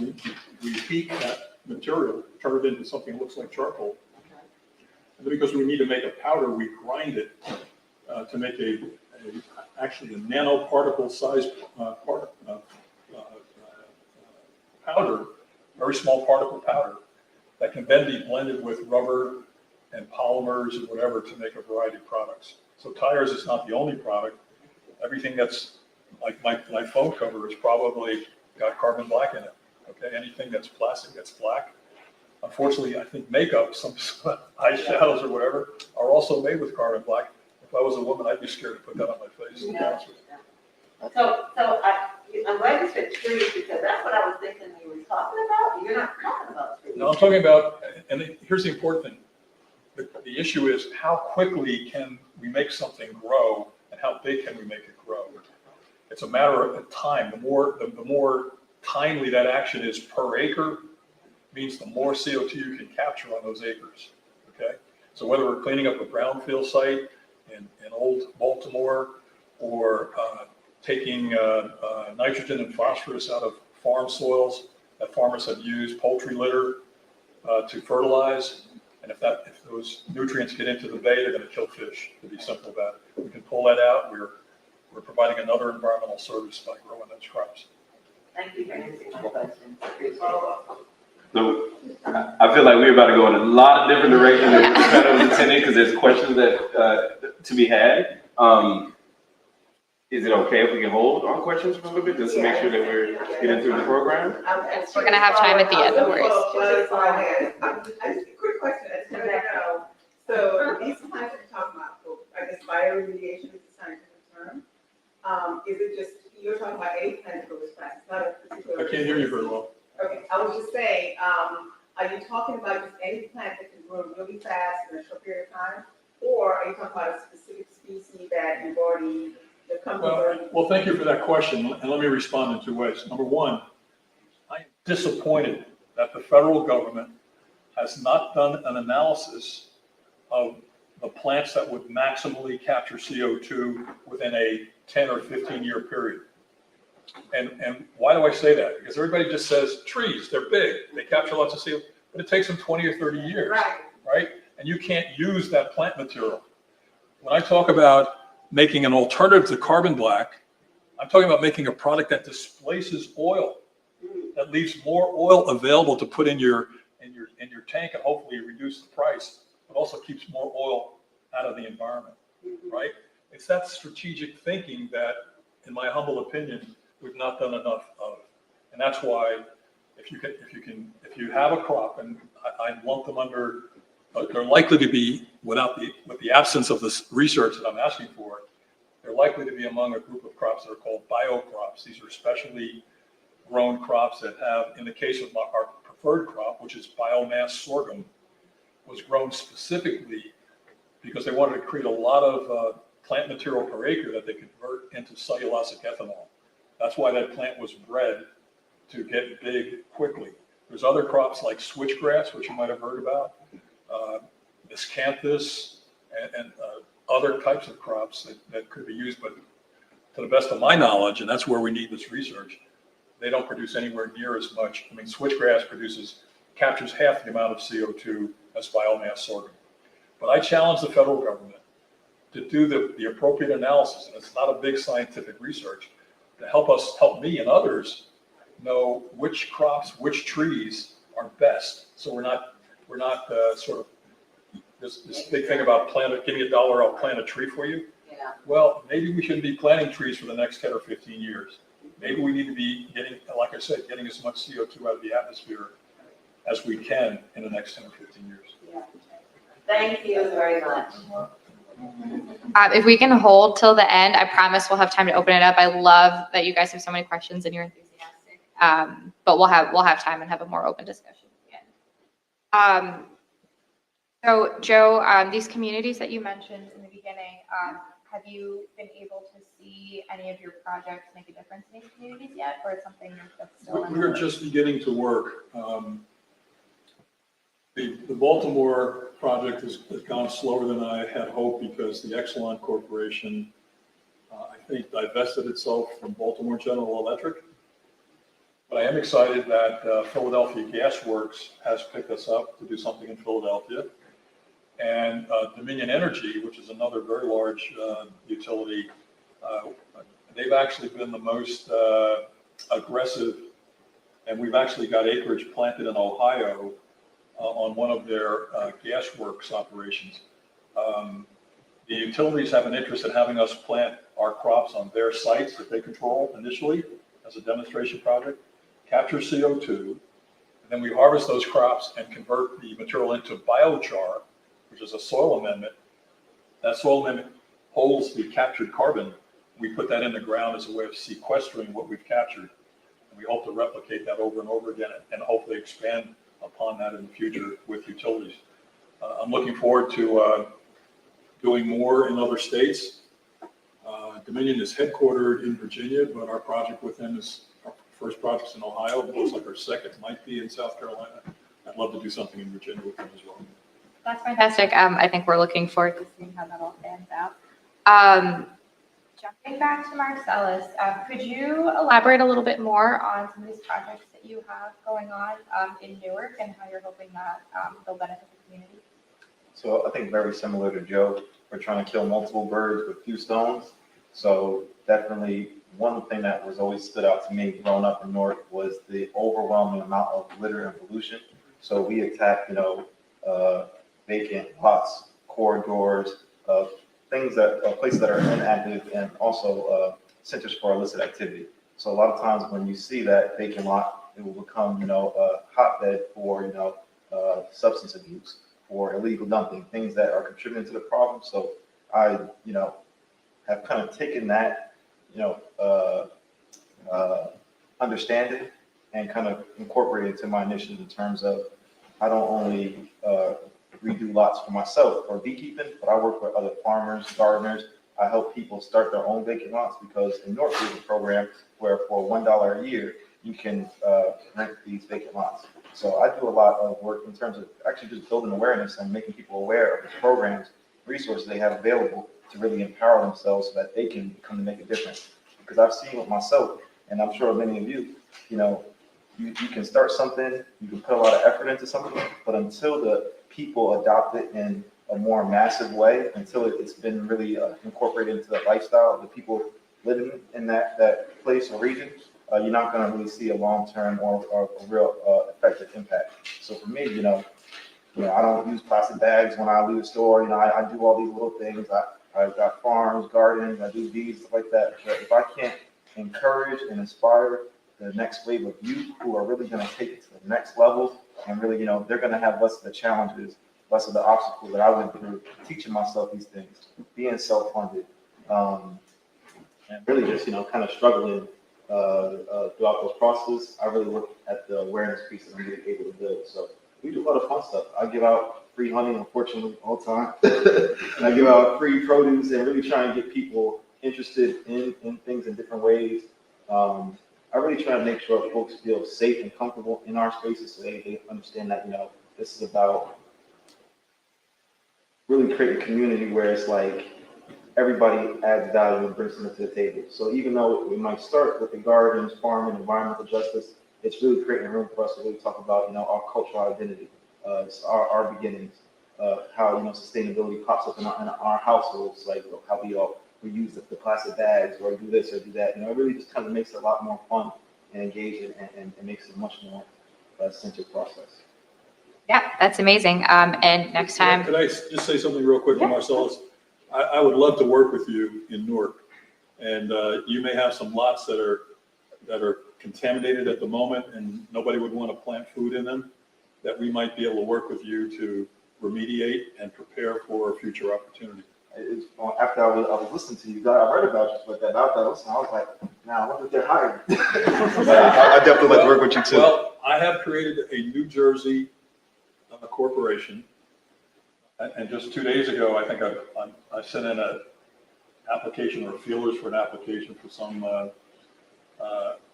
we heat that material, turn it into something that looks like charcoal. And then because we need to make a powder, we grind it to make actually a nanoparticle sized powder, very small particle powder, that can then be blended with rubber and polymers and whatever to make a variety of products. So tires is not the only product. Everything that's like my phone cover has probably got carbon black in it. Okay, anything that's plastic that's black. Unfortunately, I think makeup, some eyeshadows or whatever, are also made with carbon black. If I was a woman, I'd be scared to put that on my face. I'm glad you said trees, because that's what I was thinking you were talking about. You're not talking about trees. No, I'm talking about, and here's the important thing. The issue is how quickly can we make something grow, and how big can we make it grow? It's a matter of time. The more timely that action is per acre, means the more CO2 you can capture on those acres. Okay, so whether we're cleaning up a brownfield site in old Baltimore, or taking nitrogen and phosphorus out of farm soils that farmers have used, poultry litter to fertilize, and if those nutrients get into the bay, they're going to kill fish. To be simple about it, we can pull that out. We're providing another environmental service by growing those crops. Thank you for answering my question. So I feel like we're about to go in a lot of different directions than what the panel was intending, because there's questions that to be had. Is it okay if we can hold on questions for a little bit, just to make sure that we're getting through the program? We're gonna have time at the end, no worries. Just a quick question, I just want to know, so these plants that you're talking about, I guess bioremediation is the scientific term. Is it just, you're talking about any plant that grows fast, it's not a particular. I can't hear you very well. Okay, I was just saying, are you talking about just any plant that can grow really fast in a short period of time? Or are you talking about a specific species that you've already, the company already? Well, thank you for that question, and let me respond in two ways. Number one, I am disappointed that the federal government has not done an analysis of the plants that would maximally capture CO2 within a 10 or 15 year period. And why do I say that? Because everybody just says trees, they're big, they capture lots of CO2, but it takes them 20 or 30 years, right? And you can't use that plant material. When I talk about making an alternative to carbon black, I'm talking about making a product that displaces oil, that leaves more oil available to put in your tank, and hopefully reduce the price, but also keeps more oil out of the environment, right? It's that strategic thinking that, in my humble opinion, we've not done enough of. And that's why if you have a crop, and I lump them under, they're likely to be, with the absence of this research that I'm asking for, they're likely to be among a group of crops that are called biocrops. These are specially grown crops that have, in the case of our preferred crop, which is biomass sorghum, was grown specifically because they wanted to create a lot of plant material per acre that they could convert into cellulosic ethanol. That's why that plant was bred to get big quickly. There's other crops like switchgrass, which you might have heard about, miscanthus, and other types of crops that could be used, but to the best of my knowledge, and that's where we need this research, they don't produce anywhere near as much. I mean, switchgrass captures half the amount of CO2 as biomass sorghum. But I challenge the federal government to do the appropriate analysis, and it's not a big scientific research, to help me and others know which crops, which trees are best. So we're not sort of this big thing about give me $1, I'll plant a tree for you. Yeah. Well, maybe we shouldn't be planting trees for the next 10 or 15 years. Maybe we need to be getting, like I said, getting as much CO2 out of the atmosphere as we can in the next 10 or 15 years. Yeah. Thank you very much. If we can hold till the end, I promise we'll have time to open it up. I love that you guys have so many questions and you're enthusiastic. But we'll have time and have a more open discussion at the end. So Joe, these communities that you mentioned in the beginning, have you been able to see any of your projects make a difference in these communities yet, or it's something that's still in the We're works? just beginning to work. The Baltimore project has gone slower than I had hoped because the Exelon Corporation, I think, divested itself from Baltimore General Electric. But I am excited that Philadelphia Gas Works has picked us up to do something in Philadelphia. And Dominion Energy, which is another very large utility, they've actually been the most aggressive, and we've actually got acreage planted in Ohio on one of their gas works operations. The utilities have an interest in having us plant our crops on their sites that they control initially as a demonstration project, capture CO2, and then we harvest those crops and convert the material into biochar, which is a soil amendment. That soil amendment holds the captured carbon. We put that in the ground as a way of sequestering what we've captured. And we hope to replicate that over and over again and hopefully expand upon that in the future with utilities. I'm looking forward to doing more in other states. Dominion is headquartered in Virginia, but our project with them is our first project's in Ohio. It looks like our second might be in South Carolina. I'd love to do something in Virginia with them as well. That's fantastic. I think we're looking forward to seeing how that all pans out. Jumping back to Marcellis, could you elaborate a little bit more on some of these projects that you have going on in Newark and how you're hoping that they'll benefit the community? So I think very similar to Joe, we're trying to kill multiple birds with few stones. So definitely one thing that was always stood out to me growing up in Newark was the overwhelming amount of litter and pollution. So we attack, vacant lots, corridors, things places that are inactive, and also centers for illicit activity. So a lot of times when you see that vacant lot, it will become, a hotbed for, substance abuse or illegal dumping, things that are contributing to the problem. So I, have kind of taken that, understanding and kind of incorporated into my initiative in terms of I don't only redo lots for myself or beekeeping, but I work with other farmers, gardeners. I help people start their own vacant lots because in North there's a program where for $1 a year, you can rent these vacant lots. So I do a lot of work in terms of actually just building awareness and making people aware of the programs, resources they have available to really empower themselves so that they can come to make a difference. Because I've seen with myself, and I'm sure many of you, you can start something, you can put a lot of effort into something, but until the people adopt it in a more massive way, until it's been really incorporated into the lifestyle of the people living in that place or region, you're not going to really see a long-term or a real effective impact. So for me, I don't use plastic bags when I leave the store. I do all these little things. I've got farms, gardens, I do bees, stuff like that. But if I can't encourage and inspire the next wave of youth who are really going to take it to the next level, and really, they're going to have less of the challenges, less of the obstacles that I went through teaching myself these things, being self-funded, and really just, kind of struggling throughout those processes. I really look at the awareness piece that I'm really able to build. So we do a lot of fun stuff. I give out free honey, unfortunately, all the time. And I give out free produce and really try and get people interested in things in different ways. I really try to make sure folks feel safe and comfortable in our spaces so they understand that, this is about really creating a community where it's like everybody adds value and brings something to the table. So even though we might start with the gardens, farming, environmental justice, it's really creating a room for us to really talk about, our cultural identity, it's our beginnings. how, sustainability pops up in our households, like how we use the plastic bags or do this or do that. It really just kind of makes it a lot more fun and engaging and makes it a much more centered process. Yeah, that's amazing. And next time. Could I just say something real quick to Marcellis? I would love to work with you in Newark. And you may have some lots that are contaminated at the moment and nobody would want to plant food in them, that we might be able to work with you to remediate and prepare for future opportunity. After I was listening to you guys, I read about you, but then after I listened, I was like, now I wonder if they're hiring. I definitely like to work with you too. Well, I have created a New Jersey corporation. And just 2 days ago, I think I sent in an application or feelers for an application for some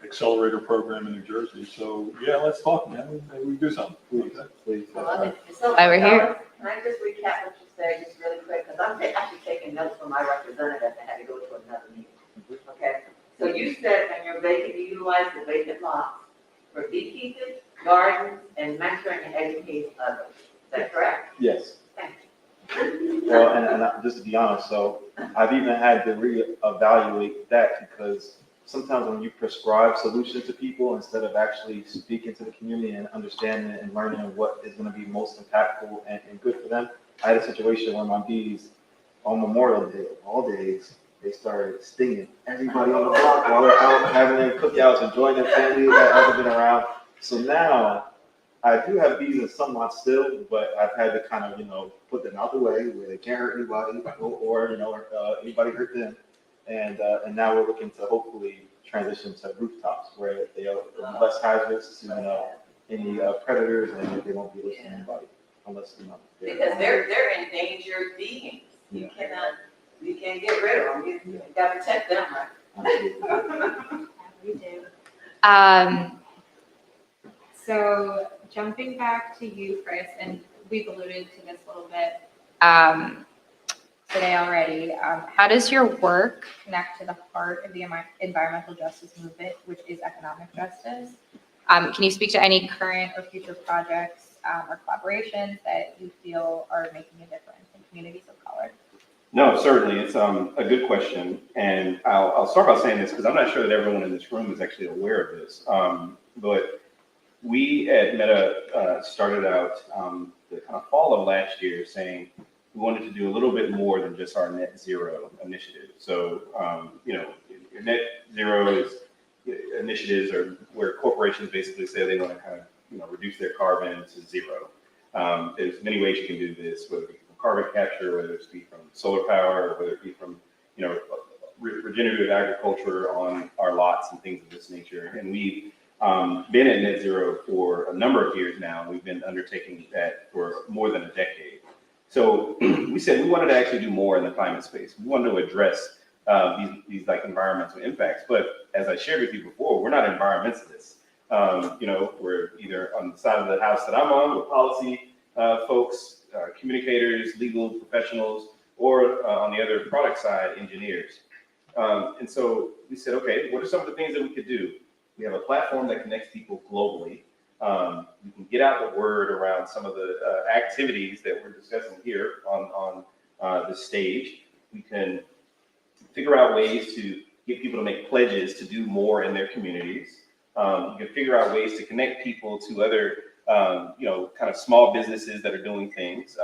accelerator program in New Jersey. So yeah, let's talk, man. Maybe we do something. Please. I love it. Why we're here. Can I just recap what you said just really quick? Because I'm actually taking notes from my representative that had to go to another meeting. Okay, so you said when you're vacant, you utilize the vacant lots for beekeeping, gardens, and mentoring and educating others. Is that correct? Yes. Thank you. Well, and just to be honest, so I've even had to reevaluate that because sometimes when you prescribe solutions to people instead of actually speaking to the community and understanding and learning what is going to be most impactful and good for them, I had a situation where my bees on Memorial Day, of all days, they started stinging everybody on the block while they're out having their cookouts, enjoying their family that hasn't been around. So now I do have bees in some lots still, but I've had to kind of, put them out the way where they can't hurt anybody or anybody hurt them. And now we're looking to hopefully transition to rooftops where they are less hazardous to any predators and they won't be listening to anybody unless Because they're endangered beings. You can't get rid of them. You got to protect them, right? We do. So jumping back to you, Chris, and we've alluded to this a little bit today already. How does your work connect to the heart of the environmental justice movement, which is economic justice? Can you speak to any current or future projects or collaborations that you feel are making a difference in communities of color? No, certainly. It's a good question. And I'll start by saying this because I'm not sure that everyone in this room is actually aware of this. But we at Meta started out the kind of fall of last year saying we wanted to do a little bit more than just our net zero initiative. So, net zero initiatives are where corporations basically say they want to kind of, reduce their carbon to zero. There's many ways you can do this, whether it be from carbon capture, whether it be from solar power, or whether it be from, regenerative agriculture on our lots and things of this nature. And we've been at net zero for a number of years now. We've been undertaking that for more than a decade. So we said we wanted to actually do more in the climate space. We wanted to address these like environmental impacts. But as I shared with you before, we're not environmentalists. We're either on the side of the house that I'm on with policy folks, communicators, legal professionals, or on the other product side, engineers. And so we said, okay, what are some of the things that we could do? We have a platform that connects people globally. We can get out the word around some of the activities that we're discussing here on the stage. We can figure out ways to get people to make pledges to do more in their communities. You can figure out ways to connect people to other, kind of small businesses that are doing things.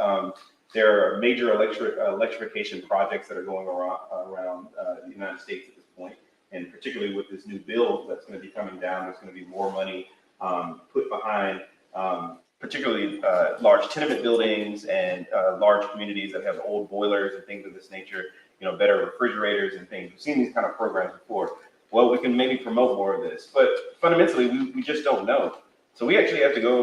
There are major electrification projects that are going around the United States at this point. And particularly with this new bill that's going to be coming down, there's going to be more money put behind particularly large tenement buildings and large communities that have old boilers and things of this nature, better refrigerators and things. We've seen these kind of programs before. Well, we can maybe promote more of this, but fundamentally, we just don't know. So we actually have to go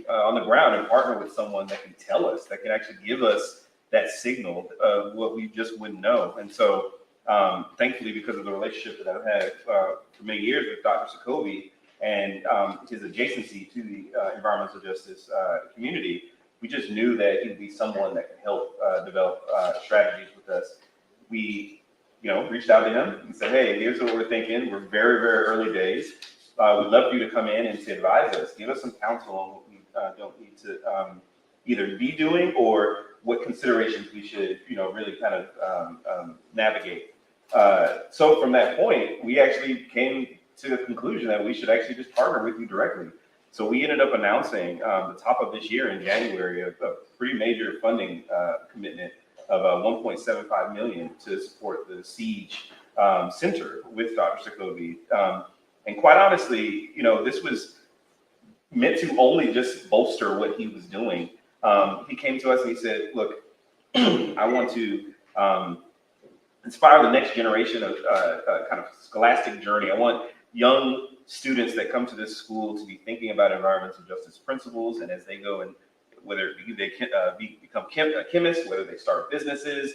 on the ground and partner with someone that can tell us, that can actually give us that signal of what we just wouldn't know. And so thankfully, because of the relationship that I've had for many years with Dr. Sokovi and his adjacency to the environmental justice community, we just knew that he would be someone that could help develop strategies with us. We, reached out to him and said, hey, here's what we're thinking. We're very, very early days. We'd love for you to come in and to advise us, give us some counsel on what we don't need to, either be doing or what considerations we should, really kind of navigate. So from that point, we actually came to the conclusion that we should actually just partner with you directly. So we ended up announcing the top of this year in January a pretty major funding commitment of $1.75 million to support the Siege Center with Dr. Jacoby. And quite honestly, this was meant to only just bolster what he was doing. He came to us and he said, look, I want to inspire the next generation of kind of scholastic journey. I want young students that come to this school to be thinking about environmental justice principles, and as they go and whether they become chemists, whether they start businesses,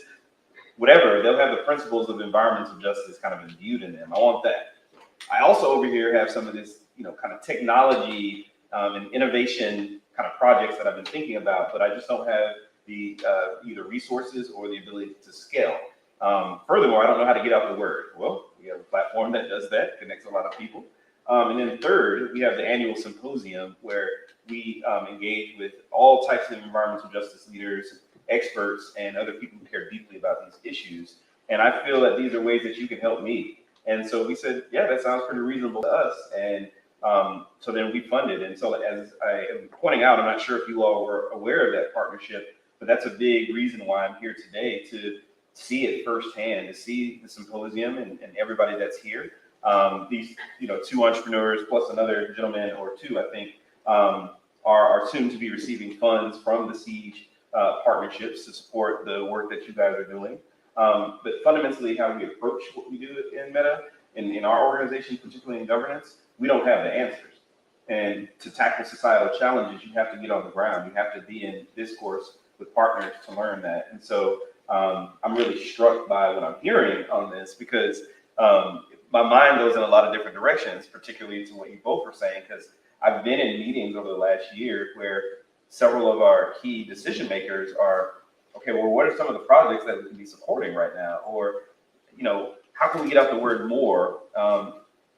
whatever, they'll have the principles of environmental justice kind of imbued in them. I want that. I also over here have some of this, kind of technology and innovation kind of projects that I've been thinking about, but I just don't have the either resources or the ability to scale. Furthermore, I don't know how to get out the word. Well, we have a platform that does that, connects a lot of people. And then third, we have the annual symposium where we engage with all types of environmental justice leaders, experts, and other people who care deeply about these issues. And I feel that these are ways that you can help me. And so we said, yeah, that sounds pretty reasonable to us. And so then we funded. And so as I am pointing out, I'm not sure if you all were aware of that partnership, but that's a big reason why I'm here today, to see it firsthand, to see the symposium and everybody that's here. These, two entrepreneurs plus another gentleman or two, I think, are soon to be receiving funds from the Siege partnerships to support the work that you guys are doing. But fundamentally, how we approach what we do in Meta, in our organization, particularly in governance, we don't have the answers. And to tackle societal challenges, you have to get on the ground. You have to be in discourse with partners to learn that. And so I'm really struck by what I'm hearing on this, because my mind goes in a lot of different directions, particularly to what you both were saying, because I've been in meetings over the last year where several of our key decision makers are, okay, well, what are some of the projects that we can be supporting right now? Or, how can we get out the word more?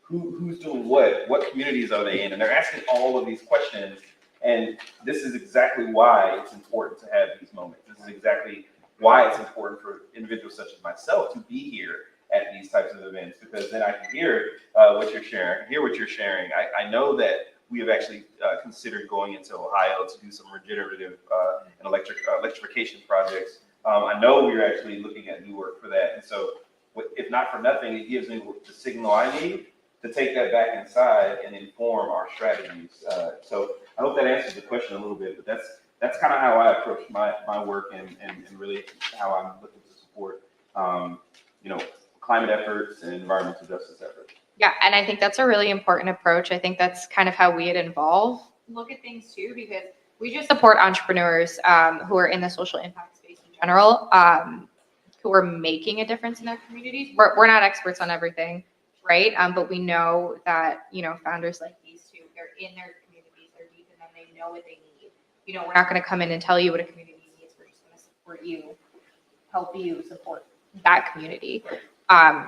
Who's doing what communities are they in? And they're asking all of these questions. And this is exactly why it's important to have these moments. This is exactly why it's important for individuals such as myself to be here at these types of events, because then I can hear what you're sharing. I can hear what you're sharing. I know that we have actually considered going into Ohio to do some regenerative and electrification projects. I know we're actually looking at new work for that. And so if not for nothing, it gives me the signal I need to take that back inside and inform our strategies. So I hope that answers the question a little bit, but that's kind of how I approach my work and really how I'm looking to support, climate efforts and environmental justice efforts. Yeah, and I think that's a really important approach. I think that's kind of how we at Envolve look at things too, because we just support entrepreneurs who are in the social impact space in general, who are making a difference in their communities. We're not experts on everything, right? But we know that, founders like these two, they're in their communities, they're deep in them, they know what they need. We're not going to come in and tell you what a community needs. We're just going to support you, help you support that community.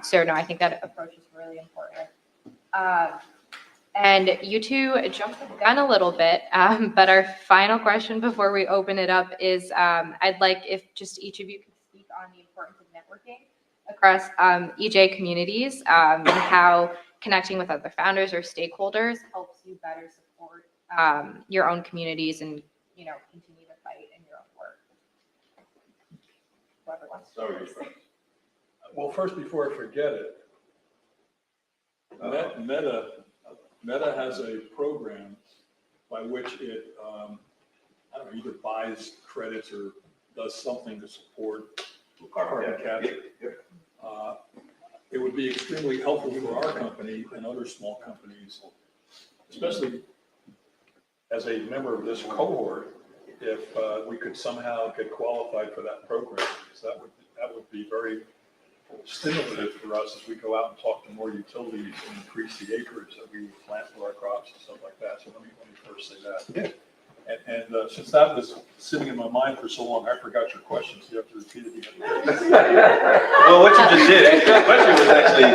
So no, I think that approach is really important. And you two jumped the gun a little bit, but our final question before we open it up is, I'd like if just each of you could speak on the importance of networking across EJ communities, and how connecting with other founders or stakeholders helps you better support your own communities and, continue to fight in your own work. Whoever wants to. Well, first, before I forget it, Meta has a program by which it, either buys credits or does something to support carbon capture. It would be extremely helpful for our company and other small companies, especially as a member of this cohort, if we could somehow get qualified for that program, because that would be very stimulative for us as we go out and talk to more utilities and increase the acreage that we plant for our crops and stuff like that. So let me first say that. Yeah. And And since that was sitting in my mind for so long, I forgot your question, so you have to repeat it again. Well, what you just did, the question was actually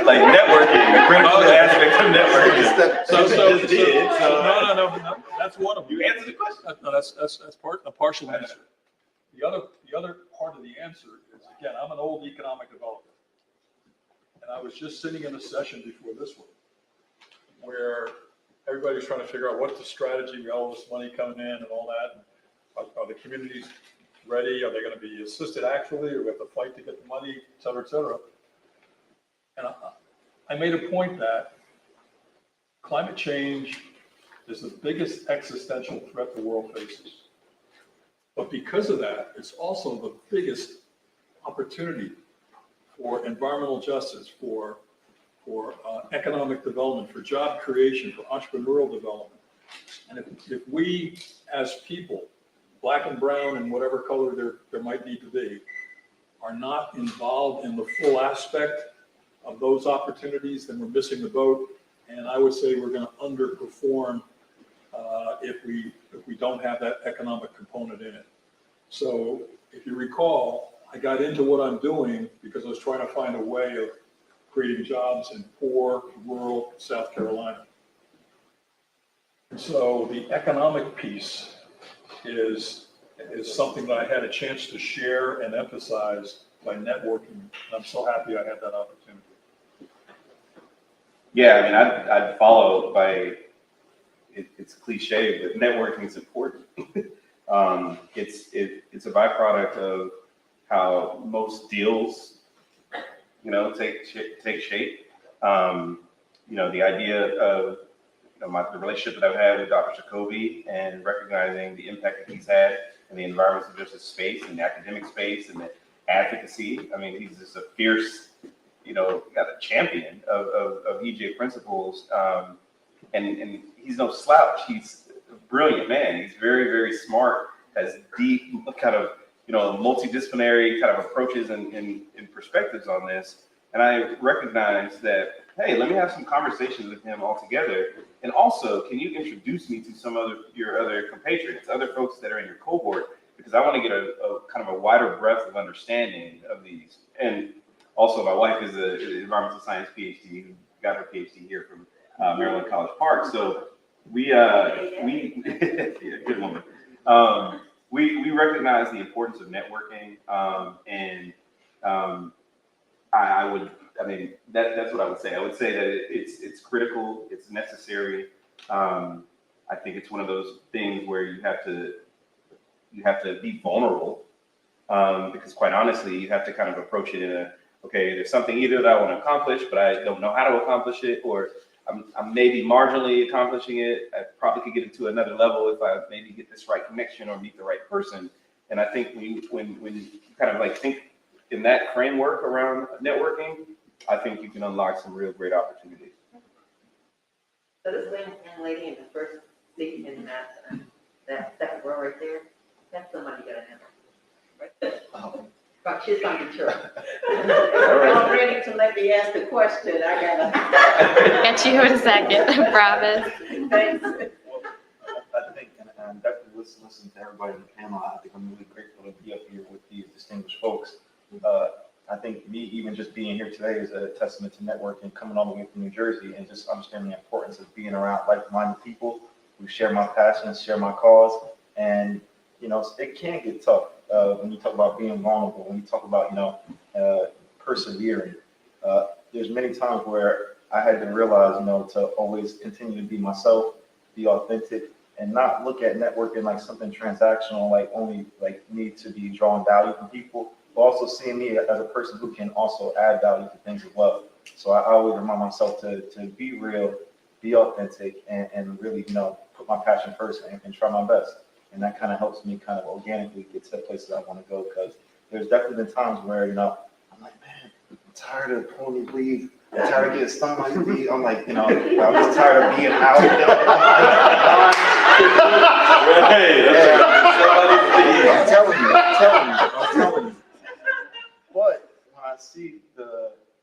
like networking, the critical aspect of networking. So you just did. No, that's one of them. You answered the question. No, that's a partial answer. The other part of the answer is, again, I'm an old economic developer. And I was just sitting in a session before this one, where everybody's trying to figure out what's the strategy, we got all this money coming in and all that. Are the communities ready? Are they going to be assisted actually, or we have to fight to get the money, et cetera, et cetera? And I made a point that climate change is the biggest existential threat the world faces. But because of that, it's also the biggest opportunity for environmental justice, for economic development, for job creation, for entrepreneurial development. And if we as people, black and brown and whatever color there might need to be, are not involved in the full aspect of those opportunities, then we're missing the boat. And I would say we're going to underperform if we don't have that economic component in it. So if you recall, I got into what I'm doing because I was trying to find a way of creating jobs in poor, rural South Carolina. And so the economic piece is something that I had a chance to share and emphasize by networking. I'm so happy I had that opportunity. Yeah, I mean, I'd follow by, it's cliche, but networking is important. It's a byproduct of how most deals, take shape. The idea of the relationship that I've had with Dr. Jacoby and recognizing the impact that he's had in the environmental justice space and the academic space and the advocacy. I mean, he's just a fierce, got a champion of EJ principles. And he's no slouch. He's a brilliant man. He's very, very smart, has deep kind of, multidisciplinary kind of approaches and perspectives on this. And I recognize that, hey, let me have some conversations with him all together. And also, can you introduce me to some your other compatriots, other folks that are in your cohort? Because I want to get a kind of a wider breadth of understanding of these. And also, my wife is an environmental science PhD who got her PhD here from Maryland College Park. So we yeah, good woman. We recognize the importance of networking, that's what I would say. I would say that it's critical, it's necessary. I think it's one of those things where you have to be vulnerable, because quite honestly, you have to kind of approach it in there's something either that I want to accomplish, but I don't know how to accomplish it, or I'm maybe marginally accomplishing it. I probably could get it to another level if I maybe get this right connection or meet the right person. And I think when you kind of like think in that framework around networking, I think you can unlock some real great opportunities. So this young lady in the first seat in that second row right there, that's somebody you gotta handle. Right there. Oh. But she's gonna be sure. I'm ready to let me ask the question. I gotta. Get you in a second, promise. Thanks. Well, I think, and definitely listen to everybody on the panel. I think I'm really grateful to be up here with these distinguished folks. I think me even just being here today is a testament to networking, coming all the way from New Jersey, and just understanding the importance of being around like-minded people who share my passions, share my cause. And it can get tough when you talk about being vulnerable, when you talk about persevering. There's many times where I had to realize to always continue to be myself, be authentic, and not look at networking like something transactional, like only like need to be drawing value from people, but also seeing me as a person who can also add value to things as well. So I always remind myself to be real, be authentic, and really put my passion first and try my best. And that kind of helps me kind of organically get to the places I want to go, because there's definitely been times where I'm like, man, I'm tired of pony leave. I'm tired of getting stung by the bee. I'm like, I'm just tired of being out. I'm telling you. But when I see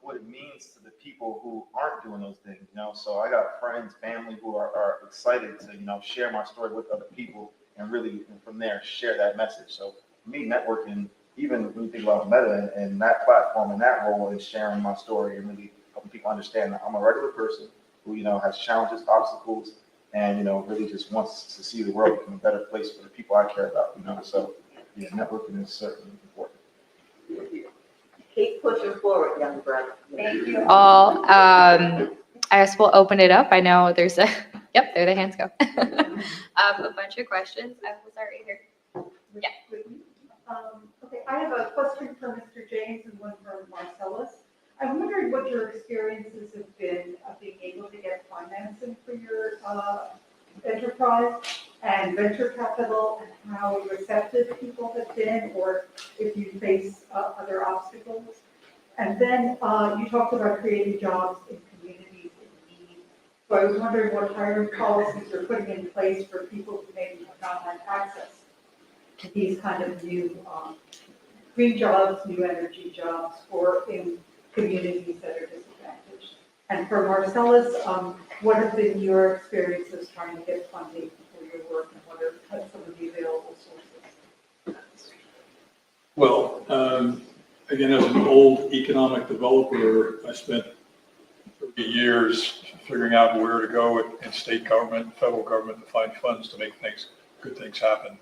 what it means to the people who aren't doing those things, so I got friends, family who are excited to, share my story with other people and really from there share that message. So for me, networking, even when you think about Meta and that platform and that role is sharing my story and really helping people understand that I'm a regular person who, has challenges, obstacles, and, really just wants to see the world become a better place for the people I care about, So, yeah, networking is certainly important. Keep pushing forward, young brother. Thank you all. I guess we'll open it up. I know there's yep, there the hands go. A bunch of questions. I will start right here. Yeah. Okay, I have a question for Mr. James and one for Marcellis. I'm wondering what your experiences have been of being able to get financing for your enterprise and venture capital, and how receptive people have been, or if you face other obstacles. And then you talked about creating jobs in communities in need. So I was wondering what hiring policies you're putting in place for people who maybe have not had access to these kind of new green jobs, new energy jobs, or in communities that are disadvantaged. And for Marcellis, what have been your experiences trying to get funding for your work, and what are some of the available sources? Well, again, as an old economic developer, I spent 30 years figuring out where to go in state government and federal government to find funds to make good things happen.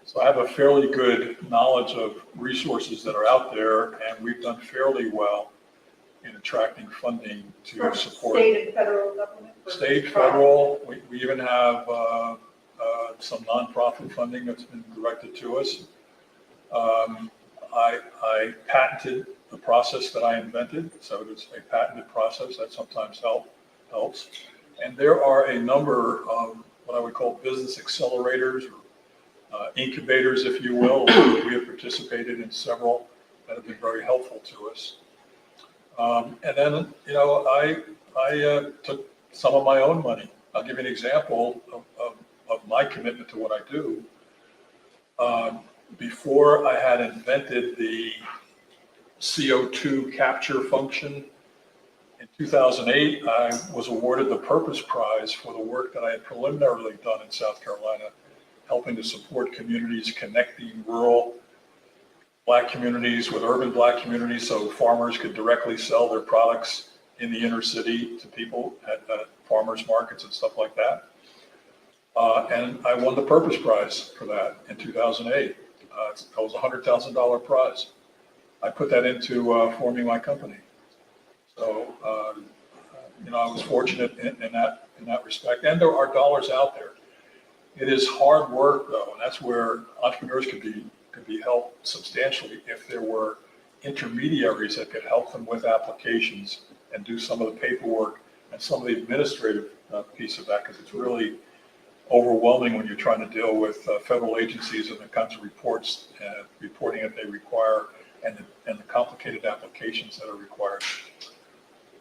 So I have a fairly good knowledge of resources that are out there, and we've done fairly well in attracting funding to support. State and federal government? State, federal, we even have some nonprofit funding that's been directed to us. I patented the process that I invented, so it's a patented process that sometimes helps. And there are a number of what I would call business accelerators or incubators, if you will. We have participated in several that have been very helpful to us. And then, I took some of my own money. I'll give you an example of my commitment to what I do. Before I had invented the CO2 capture function, in 2008, I was awarded the Purpose Prize for the work that I had preliminarily done in South Carolina, helping to support communities, connecting rural Black communities with urban Black communities so farmers could directly sell their products in the inner city to people at farmers markets and stuff like that. And I won the Purpose Prize for that in 2008. That was a $100,000 prize. I put that into forming my company. So, I was fortunate in that respect. And there are dollars out there. It is hard work, though, and that's where entrepreneurs could be helped substantially if there were intermediaries that could help them with applications and do some of the paperwork and some of the administrative piece of that, because it's really overwhelming when you're trying to deal with federal agencies and the kinds of reporting that they require and the complicated applications that are required.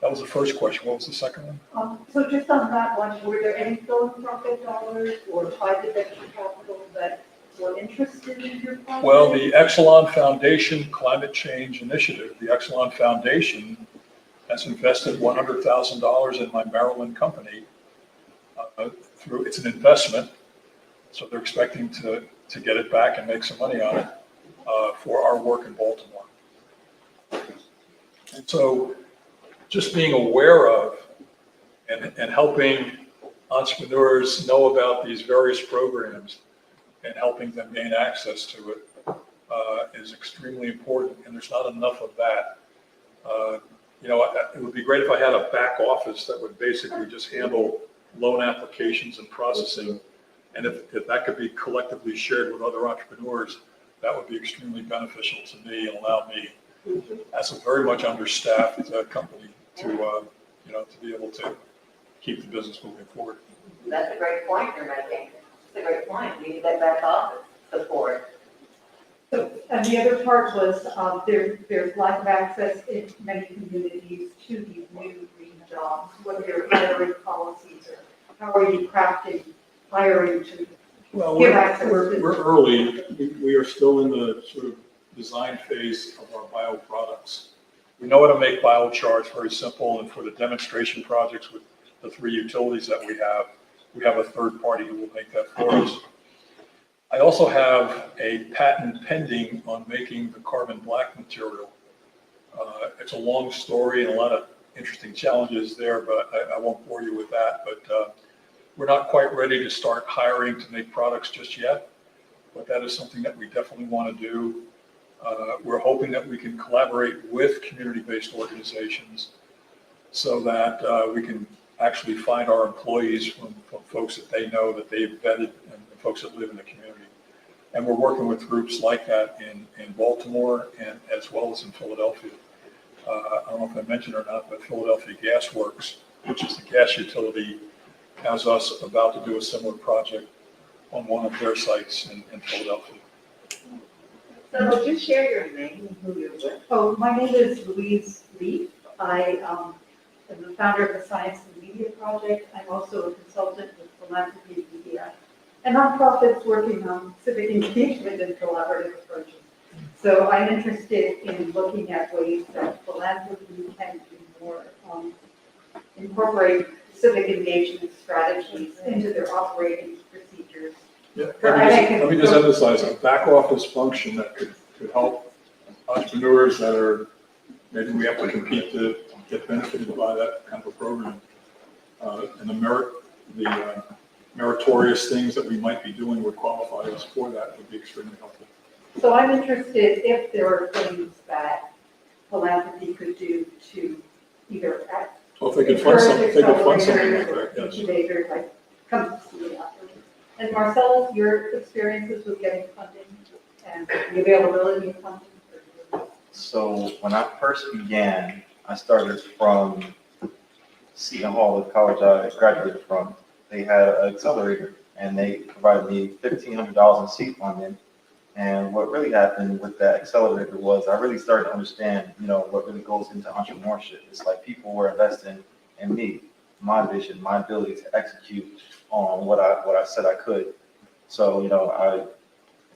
That was the first question. What was the second one? So just on that one, were there any philanthropic dollars or private venture capital that were interested in your project? Well, the Exelon Foundation Climate Change Initiative, the Exelon Foundation has invested $100,000 in my Maryland company. It's an investment, so they're expecting to get it back and make some money on it for our work in Baltimore. And so just being aware of and helping entrepreneurs know about these various programs and helping them gain access to it is extremely important, and there's not enough of that. It would be great if I had a back office that would basically just handle loan applications and processing, and if that could be collectively shared with other entrepreneurs, that would be extremely beneficial to me and allow me, as a very much understaffed company, to be able to keep the business moving forward. That's a great point you're making. That's a great point. We need that back office support. So, and the other part was there's lack of access in many communities to these new green jobs. What are your hiring policies, or how are you crafting hiring to give access? We're early. We are still in the sort of design phase of our bioproducts. We know how to make biocharts, very simple, and for the demonstration projects with the 3 utilities that we have a third party who will make that for us. I also have a patent pending on making the carbon black material. It's a long story and a lot of interesting challenges there, but I won't bore you with that. But we're not quite ready to start hiring to make products just yet, but that is something that we definitely want to do. We're hoping that we can collaborate with community-based organizations so that we can actually find our employees from folks that they know, that they've vetted, and folks that live in the community. And we're working with groups like that in Baltimore and as well as in Philadelphia. I don't know if I mentioned or not, but Philadelphia Gas Works, which is the gas utility, has us about to do a similar project on one of their sites in Philadelphia. So would you share your name and who you're with? Oh, my name is Louise Leaf. I am the founder of the Science and Media Project. I'm also a consultant with Philanthropy Media, and nonprofits working on civic engagement and collaborative approaches. So I'm interested in looking at ways that philanthropy can do more, incorporate civic engagement strategies into their operating procedures. Yeah, let me just emphasize a back office function that could help entrepreneurs that are, maybe we have to compete to get benefited by that kind of a program. And the meritorious things that we might be doing would qualify us for that, would be extremely helpful. So I'm interested if there are things that philanthropy could do to either act. Well, if they could fund something, like that, yes. Incubators, like, come to see it afterwards. And Marcellis, your experiences with getting funding and the availability of funding? So when I first began, I started from Seton Hall, the college I graduated from. They had an accelerator and they provided me $1,500 in seed funding. And what really happened with that accelerator was I really started to understand, what really goes into entrepreneurship. It's like people were investing in me, my vision, my ability to execute on what I said I could. So, I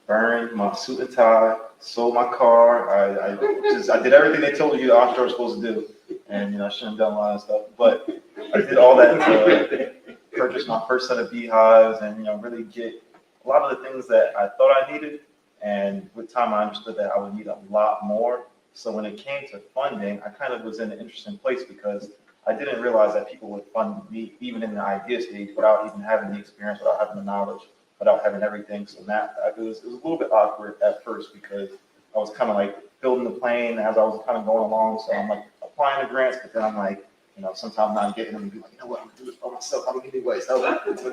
burned my suit and tie, sold my car. I did everything they told you the entrepreneur was supposed to do. And, I shouldn't have done a lot of stuff, but I did all that to purchase my first set of beehives and, really get a lot of the things that I thought I needed. And with time, I understood that I would need a lot more. So when it came to funding, I kind of was in an interesting place because I didn't realize that people would fund me even in the idea stage without even having the experience, without having the knowledge, without having everything. So it was a little bit awkward at first because I was kind of like building the plane as I was kind of going along. So I'm like applying to grants, but then I'm like, sometimes not getting them and be like, I'm gonna do this by myself. I'm gonna anyway. So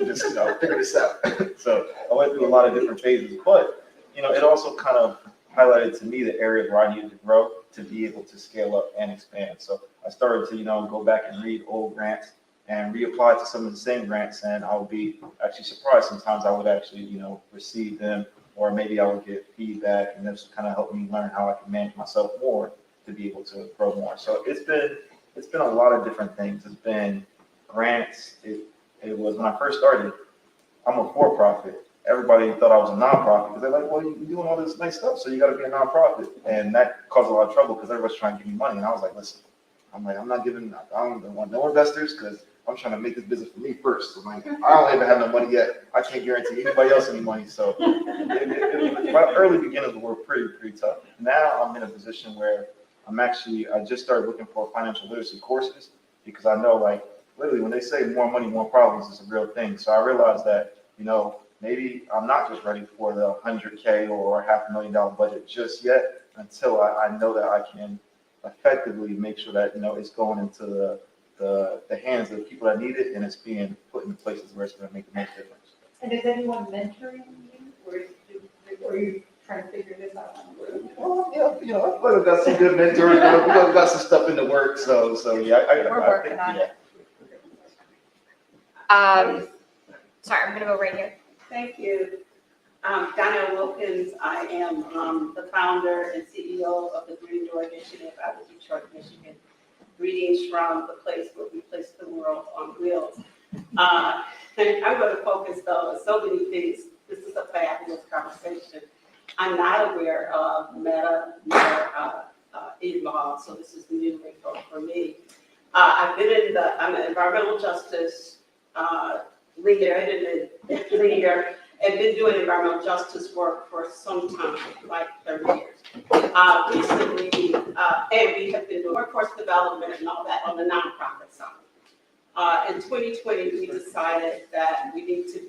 just, figure this out. So I went through a lot of different phases, but it also kind of highlighted to me the areas where I needed to grow to be able to scale up and expand. So I started to, go back and read old grants and reapply to some of the same grants. And I would be actually surprised. Sometimes I would actually, receive them, or maybe I would get feedback, and this kind of helped me learn how I can manage myself more to be able to grow more. So it's been a lot of different things. It's been grants. It was when I first started, I'm a for-profit. Everybody thought I was a nonprofit because they're like, well, you're doing all this nice stuff, so you got to be a nonprofit. And that caused a lot of trouble because everybody's trying to give me money. And I was like, listen, I'm not giving, I don't want no investors because I'm trying to make this business for me first. So I don't even have no money yet. I can't guarantee anybody else any money. So my early beginnings were pretty tough. Now I'm in a position where I just started looking for financial literacy courses because I know, like, literally when they say more money, more problems is a real thing. So I realized that, maybe I'm not just ready for the $100K or $500,000 budget just yet until I know that I can effectively make sure that, it's going into the hands of the people that need it and it's being put in places where it's going to make the most difference. And is anyone mentoring you, or are you trying to figure this out? Well, yeah, I've got some good mentors. We've got some stuff in the works. So yeah, We're working on it. Sorry, I'm going to go right here. Thank you. Donnell Wilkins, I am the founder and CEO of the Green Door Initiative out of Detroit, Michigan. Greetings from the place where we place the world on wheels. I'm going to focus though on so many things. This is a fabulous conversation. I'm not aware of Meta nor Envolve, so this is new info for me. I've been I'm an environmental justice leader, and been doing environmental justice work for some time, like 30 years. Recently, and we have been doing workforce development and all that on the nonprofit side. In 2020, we decided that we need to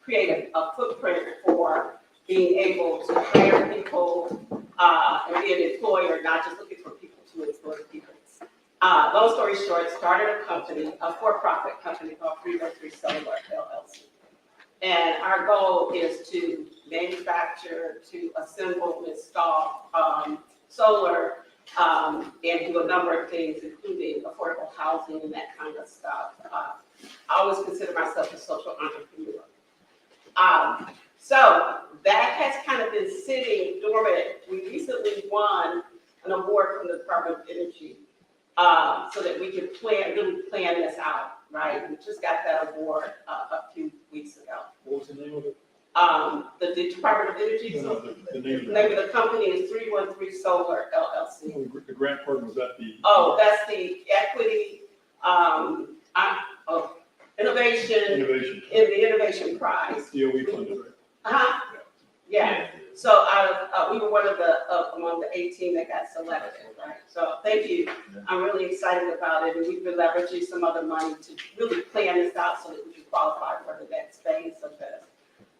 create a footprint for being able to hire people and be an employer, not just looking for people to employ people. Long story short, started a company, a for-profit company called 313 Solar LLC. And our goal is to manufacture, to assemble, install solar, and do a number of things, including affordable housing and that kind of stuff. I always consider myself a social entrepreneur. So that has kind of been sitting dormant. We recently won an award from the Department of Energy so that we can really plan this out, right? We just got that award a few weeks ago. What was the name of it? The Department of Energy. No, the name The name of the company is 313 Solar LLC. Oh, the grant program, was that the? Oh, that's the equity, innovation, in the innovation prize. DOE funded, right? Uh-huh, yeah. So we were one of among the 18 that got selected, right? So thank you. I'm really excited about it, and we've been leveraging some other money to really plan this out so that we can qualify for the next phase of this.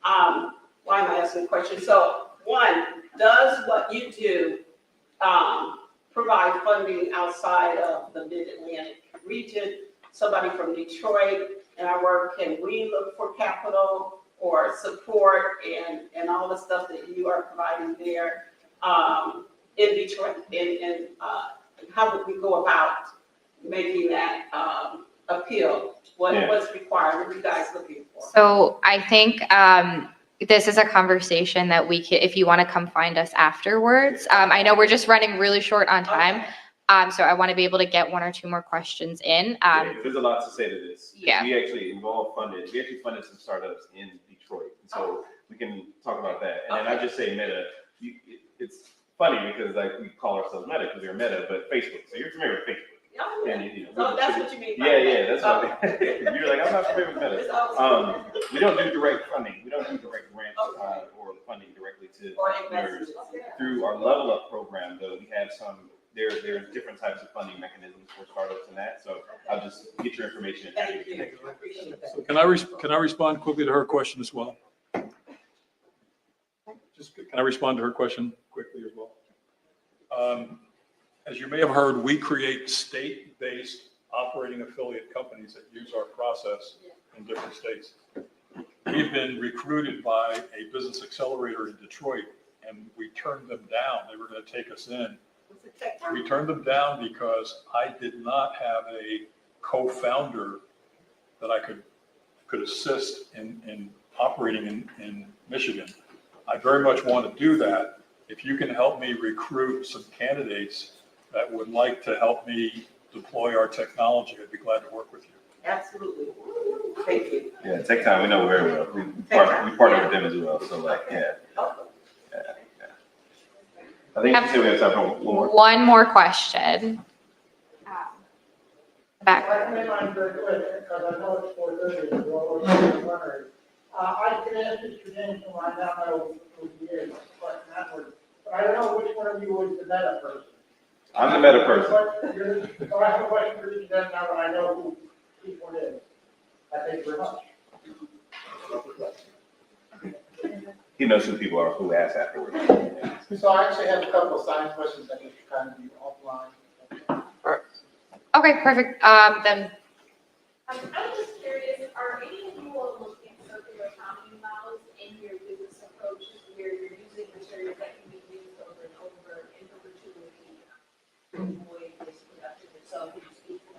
Why am I asking the question? So one, does what you do provide funding outside of the Mid-Atlantic region? Somebody from Detroit in our work, can we look for capital or support and all the stuff that you are providing there in Detroit? And how would we go about making that appeal? What's required? What are you guys looking for? So I think this is a conversation that we can, if you want to come find us afterwards. I know we're just running really short on time. Okay. So I want to be able to get one or two more questions in. There's a lot to say to this. Yeah. We actually funded some startups in Detroit. So we can talk about that. And then I just say Meta. It's funny because like we call ourselves Meta because we're Meta, but Facebook. So you're familiar with Facebook. And, So that's what you mean by Yeah, that's what you're like, I'm not familiar with Meta. We don't do direct funding. We don't do direct grants or funding directly to entrepreneurs. Through our Level Up program, though, we have there are different types of funding mechanisms for startups and that. So I'll just get your information. Thank you. I appreciate that. So can I respond quickly to her question as well? Can I respond to her question quickly as well? As you may have heard, we create state-based operating affiliate companies that use our process in different states. We've been recruited by a business accelerator in Detroit, and we turned them down. They were going to take us in. We turned them down because I did not have a co-founder that I could assist in operating in Michigan. I very much want to do that. If you can help me recruit some candidates that would like to help me deploy our technology, I'd be glad to work with you. Absolutely. Thank you. Yeah, Tech Time, we know very well. We partner with them as well. So like, yeah. I think we have time for one more. One more question. Back. I can make mine very quick because I know it's 4:30 and we're all wondering. I can ask Mr. James who I now know who he is, but I don't know which one of you is the meta person. I'm the meta person. So I have a question for each of them now that I know who each one is. Thank you very much. He knows who people are who ask afterwards. So I actually have a couple of science questions that need to kind of be offline. Okay, perfect. Then I'm just curious, are any of you all looking at circular economy models in your business approaches where you're using materials that can be used over and over in perpetuity to avoid waste production? So could you speak to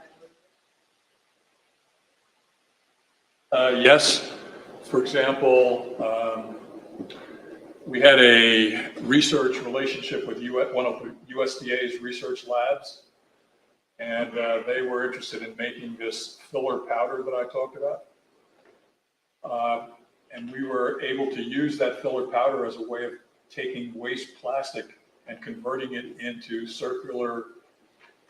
that? Yes. For example, we had a research relationship with one of the USDA's research labs, and they were interested in making this filler powder that I talked about. And we were able to use that filler powder as a way of taking waste plastic and converting it into circular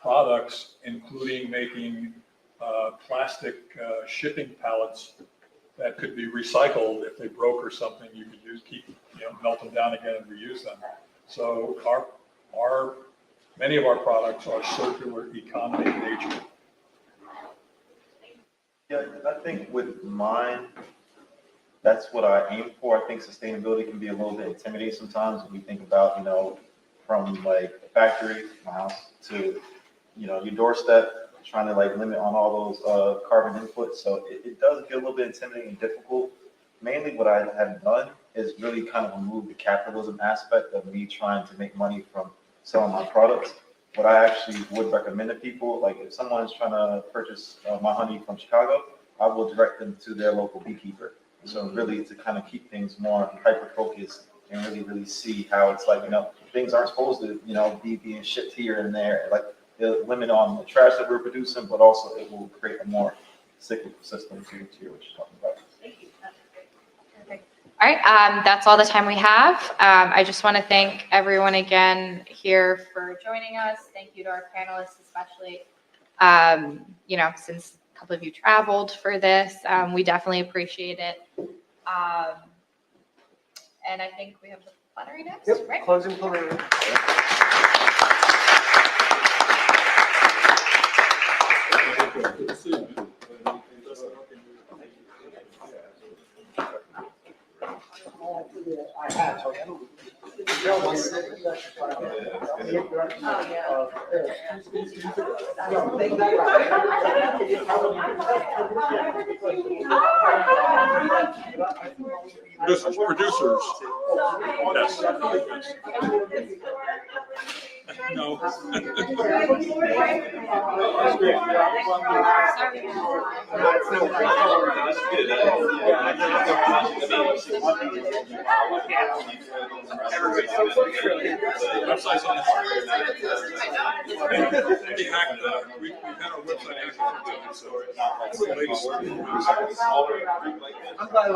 products, including making plastic shipping pallets that could be recycled. If they broke or something, you could melt them down again and reuse them. So many of our products are circular economy in nature. Yeah, I think with mine, that's what I aim for. I think sustainability can be a little bit intimidating sometimes when we think about, from like the factory, my house, to, your doorstep, trying to like limit on all those carbon inputs. So it does get a little bit intimidating and difficult. Mainly what I have done is really kind of remove the capitalism aspect of me trying to make money from selling my products. What I actually would recommend to people, like if someone's trying to purchase my honey from Chicago, I will direct them to their local beekeeper. So really to kind of keep things more hyper-focused and really see how it's like, things aren't supposed to, be being shipped here and there. Like the limit on the trash that we're producing, but also it will create a more cyclical system to what you're talking about. Thank you. All right, that's all the time we have. I just want to thank everyone again here for joining us. Thank you to our panelists, especially, since a couple of you traveled for this. We definitely appreciate it. And I think we have the plenary next, Yep, right? closing plenary. I have, so I don't. Producers. Yes. No. Website's on the we had our website hacked, so it's the latest. I'm glad I